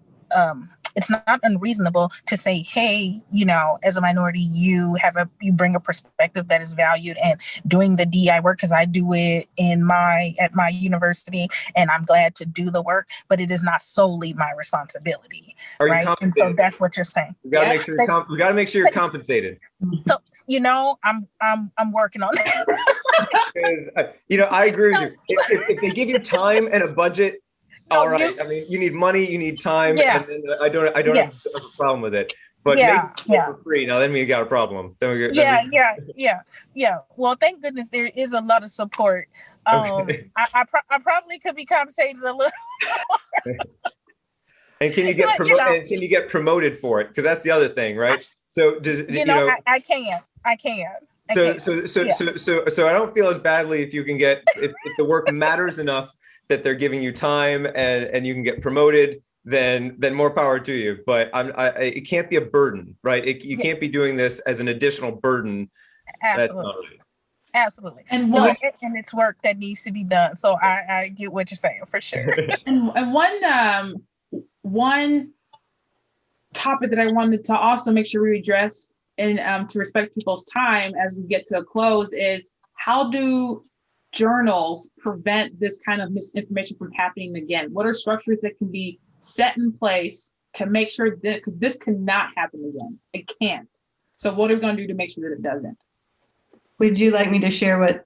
E: unreasonable to say, hey, as a minority, you bring a perspective that is valued, and doing the DI work, because I do it at my university, and I'm glad to do the work, but it is not solely my responsibility.
B: Are you
E: right? And so that's what you're saying.
B: We got to make sure you're compensated.
E: So, I'm working on that.
B: Because, I agree with you. If they give you time and a budget, all right. I mean, you need money, you need time, and then I don't have a problem with it. But make it for free. Now, then we got a problem.
E: Well, thank goodness there is a lot of support.
B: Okay.
E: I probably could be compensated a little more.
B: And can you get promoted? And can you get promoted for it? Because that's the other thing, right? So
E: I can.
B: So I don't feel as badly if you can get if the work matters enough that they're giving you time and you can get promoted, then more power to you. But it can't be a burden, right? You can't be doing this as an additional burden.
E: Absolutely. And it's work that needs to be done. So I get what you're saying for sure.
A: And one topic that I wanted to also make sure we address, and to respect people's time as we get to a close, is how do journals prevent this kind of misinformation from happening again? What are structures that can be set in place to make sure that this cannot happen again? It can't. So what are we going to do to make sure that it doesn't?
G: Would you like me to share what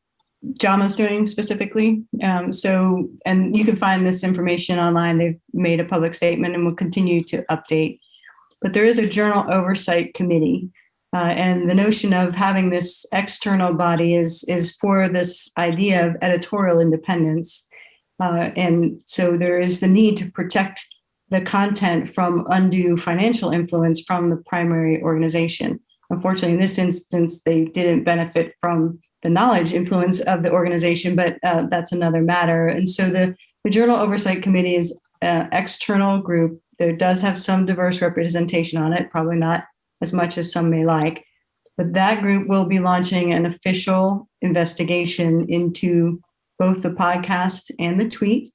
G: JAMA is doing specifically? And you can find this information online. They've made a public statement and will continue to update. But there is a journal oversight committee. And the notion of having this external body is for this idea of editorial independence. And so there is the need to protect the content from undue financial influence from the primary organization. Unfortunately, in this instance, they didn't benefit from the knowledge influence of the organization, but that's another matter. And so the Journal Oversight Committee is an external group. There does have some diverse representation on it, probably not as much as some may like. But that group will be launching an official investigation into both the podcast and the tweet.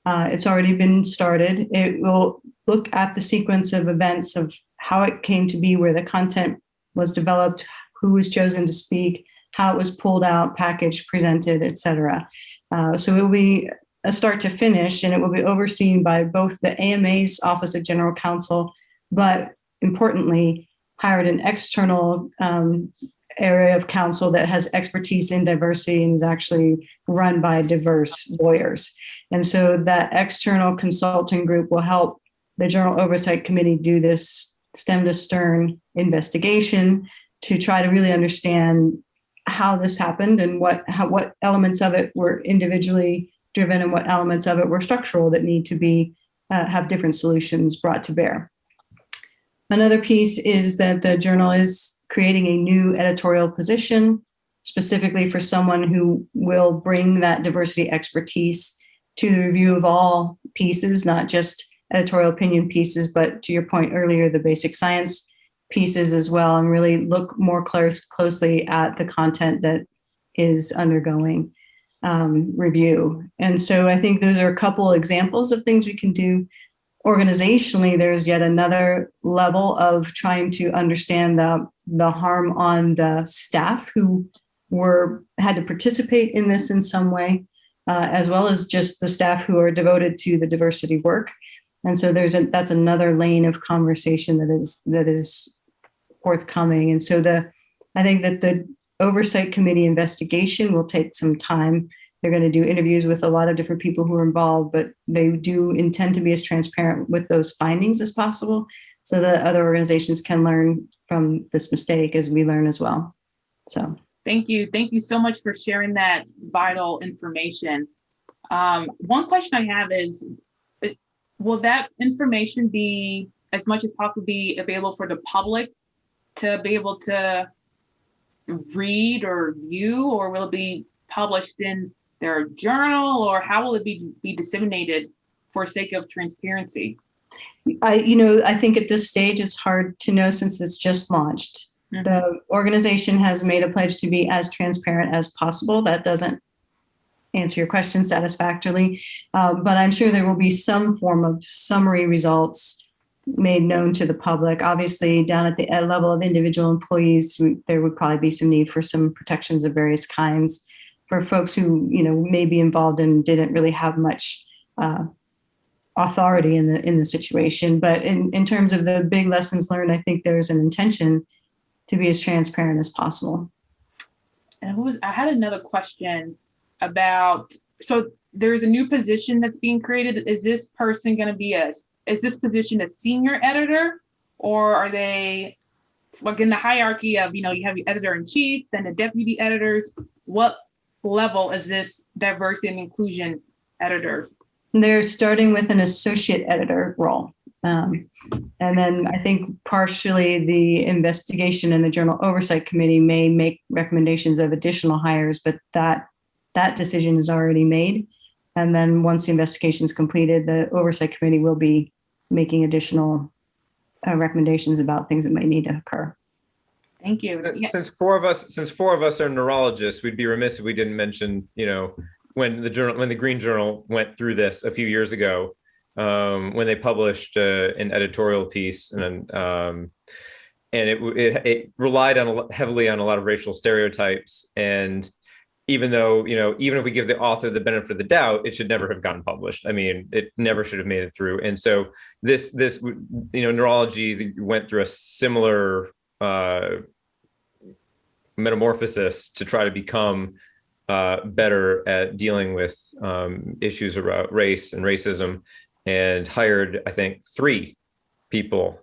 G: It's already been started. It will look at the sequence of events of how it came to be, where the content was developed, who was chosen to speak, how it was pulled out, packaged, presented, et cetera. So it will be a start to finish, and it will be overseen by both the AMA's Office of General Counsel, but importantly, hired an external area of counsel that has expertise in diversity and is actually run by diverse lawyers. And so that external consulting group will help the Journal Oversight Committee do this stem to stern investigation to try to really understand how this happened and what elements of it were individually driven and what elements of it were structural that need to be have different solutions brought to bear. Another piece is that the journal is creating a new editorial position specifically for someone who will bring that diversity expertise to the review of all pieces, not just editorial opinion pieces, but to your point earlier, the basic science pieces as well, and really look more closely at the content that is undergoing review. And so I think those are a couple examples of things we can do. Organizationally, there's yet another level of trying to understand the harm on the staff who had to participate in this in some way, as well as just the staff who are devoted to the diversity work. And so that's another lane of conversation that is forthcoming. And so I think that the Oversight Committee investigation will take some time. They're going to do interviews with a lot of different people who are involved, but they do intend to be as transparent with those findings as possible so that other organizations can learn from this mistake as we learn as well. So
A: thank you. Thank you so much for sharing that vital information. One question I have is, will that information be, as much as possible, be available for the public to be able to read or view, or will it be published in their journal, or how will it be disseminated for sake of transparency?
G: I think at this stage it's hard to know since it's just launched. Mm-hmm. The organization has made a pledge to be as transparent as possible. That doesn't answer your question satisfactorily, but I'm sure there will be some form of summary results made known to the public. Obviously, down at the level of individual employees, there would probably be some need for some protections of various kinds for folks who, may be involved and didn't really have much authority in the situation. But in terms of the big lessons learned, I think there's an intention to be as transparent as possible.
A: And I had another question about, so there's a new position that's being created. Is this person going to be is this position a senior editor, or are they, like in the hierarchy of, you have your editor in chief, then the deputy editors, what level is this diversity and inclusion editor?
G: They're starting with an associate editor role. And then I think partially the investigation and the Journal Oversight Committee may make recommendations of additional hires, but that decision is already made. And then once the investigation is completed, the Oversight Committee will be making additional recommendations about things that might need to occur.
A: Thank you.
B: Since four of us are neurologists, we'd be remiss if we didn't mention, when the Green Journal went through this a few years ago, when they published an editorial piece, and it relied heavily on a lot of racial stereotypes. And even though, even if we give the author the benefit of the doubt, it should never have gotten published. I mean, it never should have made it through. And so this neurology went through a similar metamorphosis to try to become better at dealing with issues around race and racism, and hired, I think, 3 people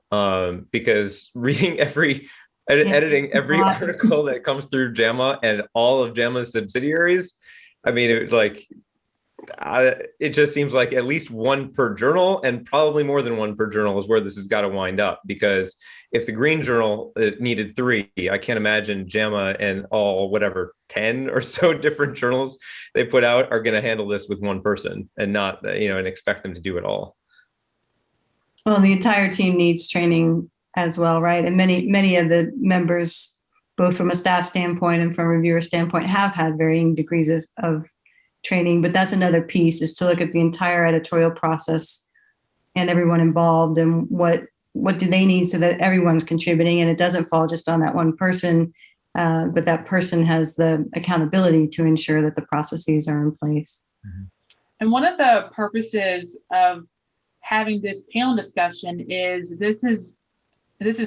B: because editing every article that comes through JAMA and all of JAMA's subsidiaries, I mean, it was like, it just seems like at least one per journal, and probably more than one per journal, is where this has got to wind up. Because if the Green Journal needed 3, I can't imagine JAMA and all 10 or so different journals they put out are going to handle this with one person and not, and expect them to do it all.
G: Well, the entire team needs training as well, right? And many of the members both from a staff standpoint and from a reviewer standpoint, have had varying degrees of training. But that's another piece, is to look at the entire editorial process and everyone involved, and what do they need so that everyone's contributing and it doesn't fall just on that one person, but that person has the accountability to ensure that the processes are in place.
A: And one of the purposes of having this panel discussion is this is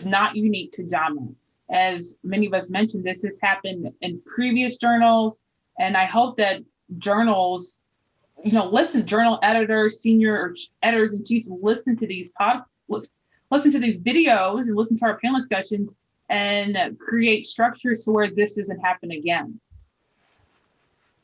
A: not unique to JAMA. As many of us mentioned, this has happened in previous journals, and I hope that journals, listen, journal editors, senior editors and chiefs, listen to these listen to these videos and listen to our panel discussions and create structures to where this doesn't happen again.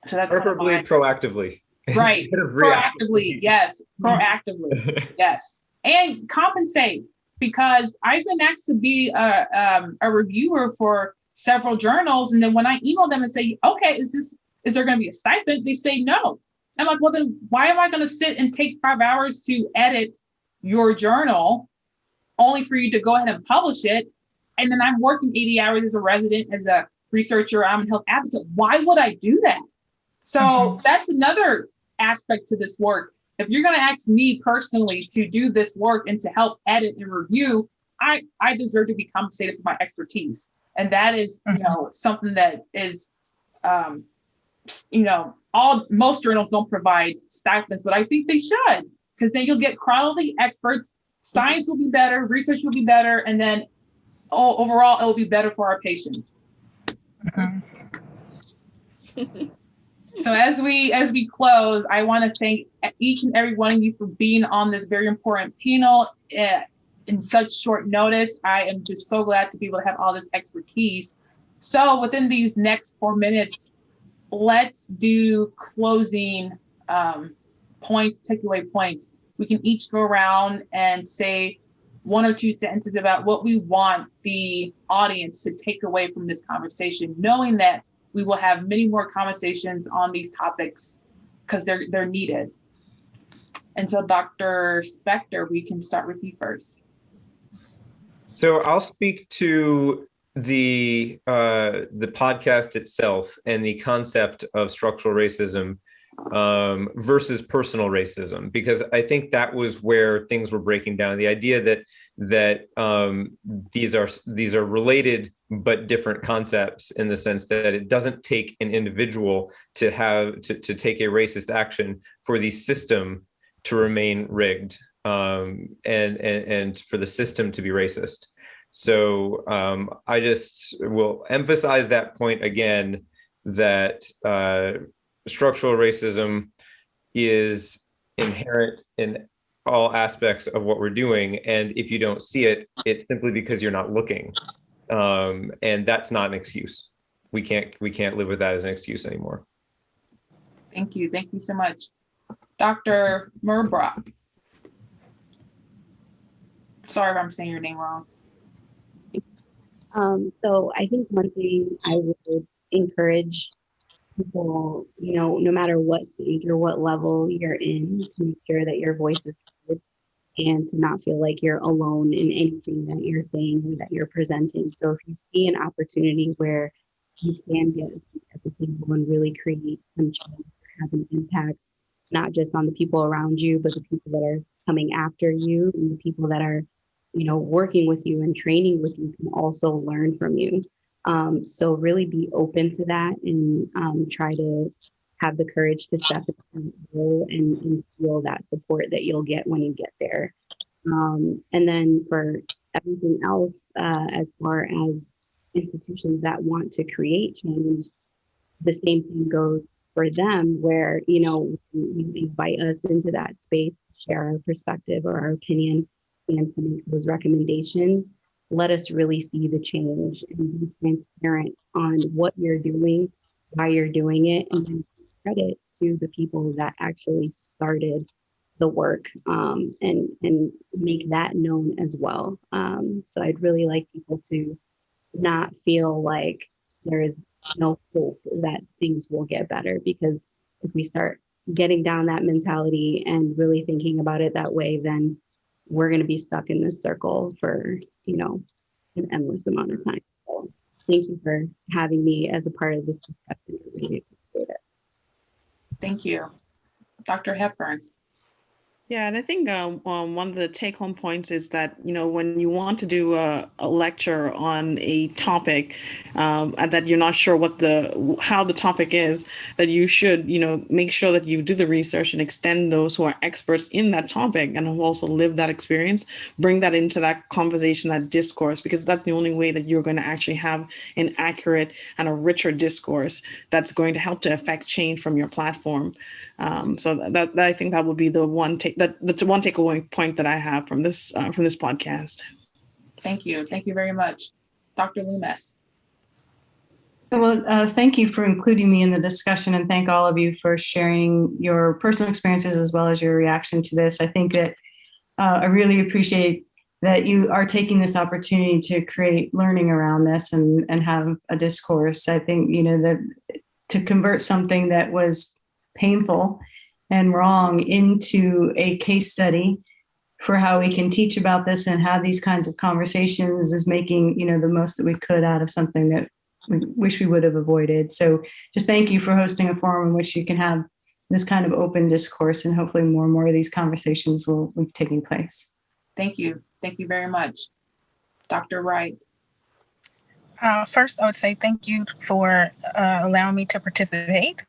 A: So that's
B: preferably proactively.
A: Right. Proactively. Yes. Proactively. Yes. And compensate, because I've been asked to be a reviewer for several journals. And then when I email them and say, okay, is there going to be a stipend? They say no. I'm like, well, then why am I going to sit and take 5 hours to edit your journal only for you to go ahead and publish it? And then I'm working 80 hours as a resident, as a researcher, I'm a health advocate. Why would I do that? So that's another aspect to this work. If you're going to ask me personally to do this work and to help edit and review, I deserve to be compensated for my expertise. And that is, something that is, most journals don't provide stipends, but I think they should, because then you'll get quality experts. Science will be better, research will be better, and then overall it will be better for our patients. So as we close, I want to thank each and every one of you for being on this very important panel in such short notice. I am just so glad to be able to have all this expertise. So within these next 4 minutes, let's do closing points, takeaway points. We can each go around and say 1 or 2 sentences about what we want the audience to take away from this conversation, knowing that we will have many more conversations on these topics because they're needed. And so Dr. Spector, we can start with you first.
B: So I'll speak to the podcast itself and the concept of structural racism versus personal racism, because I think that was where things were breaking down. The idea that these are related but different concepts, in the sense that it doesn't take an individual to take a racist action for the system to remain rigged, and for the system to be racist. So I just will emphasize that point again, that structural racism is inherent in all aspects of what we're doing. And if you don't see it, it's simply because you're not looking. And that's not an excuse. We can't live with that as an excuse anymore.
A: Thank you. Thank you so much. Dr. Mubarak. Sorry if I'm saying your name wrong.
F: So I think one thing I would encourage people, no matter what stage or what level you're in, to make sure that your voice is heard and to not feel like you're alone in anything that you're saying or that you're presenting. So if you see an opportunity where you can get a seat at the table and really create some change, have an impact, not just on the people around you, but the people that are coming after you, and the people that are, working with you and training with you can also learn from you. So really be open to that, and try to have the courage to step into the role and feel that support that you'll get when you get there. And then for everything else, as far as institutions that want to create change, the same thing goes for them, where, you invite us into that space to share our perspective or our opinion and to make those recommendations. Let us really see the change and be transparent on what you're doing, why you're doing it, and then credit to the people that actually started the work, and make that known as well. So I'd really like people to not feel like there is no hope that things will get better, because if we start getting down that mentality and really thinking about it that way, then we're going to be stuck in this circle for, an endless amount of time. So Thank you for having me as a part of this discussion. I really appreciate it.
A: Thank you. Dr. Hepburn.
C: Yeah, and I think one of the take-home points is that, when you want to do a lecture on a topic and that you're not sure how the topic is, that you should, make sure that you do the research and extend those who are experts in that topic and who also live that experience, bring that into that conversation, that discourse, because that's the only way that you're going to actually have an accurate and a richer discourse that's going to help to affect change from your platform. So that I think that would be the one that's one takeaway point that I have from this podcast.
A: Thank you. Thank you very much. Dr. Lomis.
G: Well, thank you for including me in the discussion, and thank all of you for sharing your personal experiences as well as your reaction to this. I think that I really appreciate that you are taking this opportunity to create learning around this and have a discourse. I think, that to convert something that was painful and wrong into a case study for how we can teach about this and have these kinds of conversations is making, the most that we could out of something that we wish we would have avoided. So just thank you for hosting a forum in which you can have this kind of open discourse, and hopefully more and more of these conversations will be taking place.
A: Thank you. Thank you very much. Dr. Wright.
E: First, I would say thank you for allowing me to participate.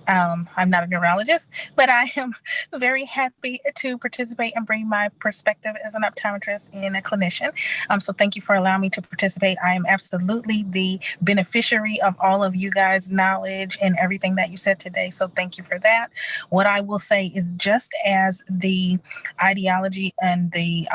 E: I'm not a neurologist, but I am very happy to participate and bring my perspective as an optometrist and a clinician. So thank you for allowing me to participate. I am absolutely the beneficiary of all of you guys' knowledge and everything that you said today. So thank you for that. What I will say is, just as the ideology and the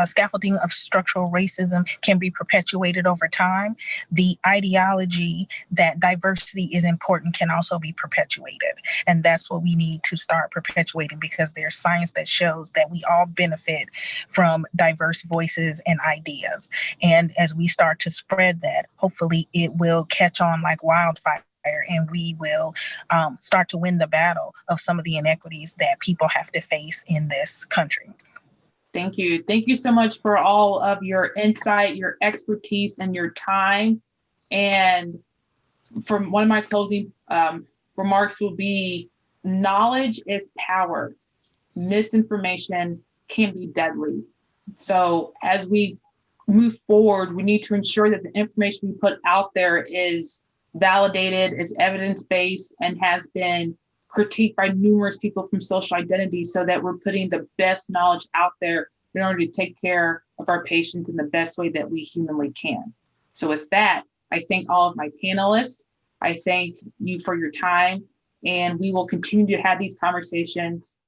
E: scaffolding of structural racism can be perpetuated over time, the ideology that diversity is important can also be perpetuated. And that's what we need to start perpetuating, because there's science that shows that we all benefit from diverse voices and ideas. And as we start to spread that, hopefully it will catch on like wildfire, and we will start to win the battle of some of the inequities that people have to face in this country.
A: Thank you. Thank you so much for all of your insight, your expertise, and your time. And from one of my closing remarks will be, knowledge is power. Misinformation can be deadly. So as we move forward, we need to ensure that the information we put out there is validated, is evidence-based, and has been critiqued by numerous people from social identity, so that we're putting the best knowledge out there in order to take care of our patients in the best way that we humanly can. So with that, I thank all of my panelists. I thank you for your time, and we will continue to have these conversations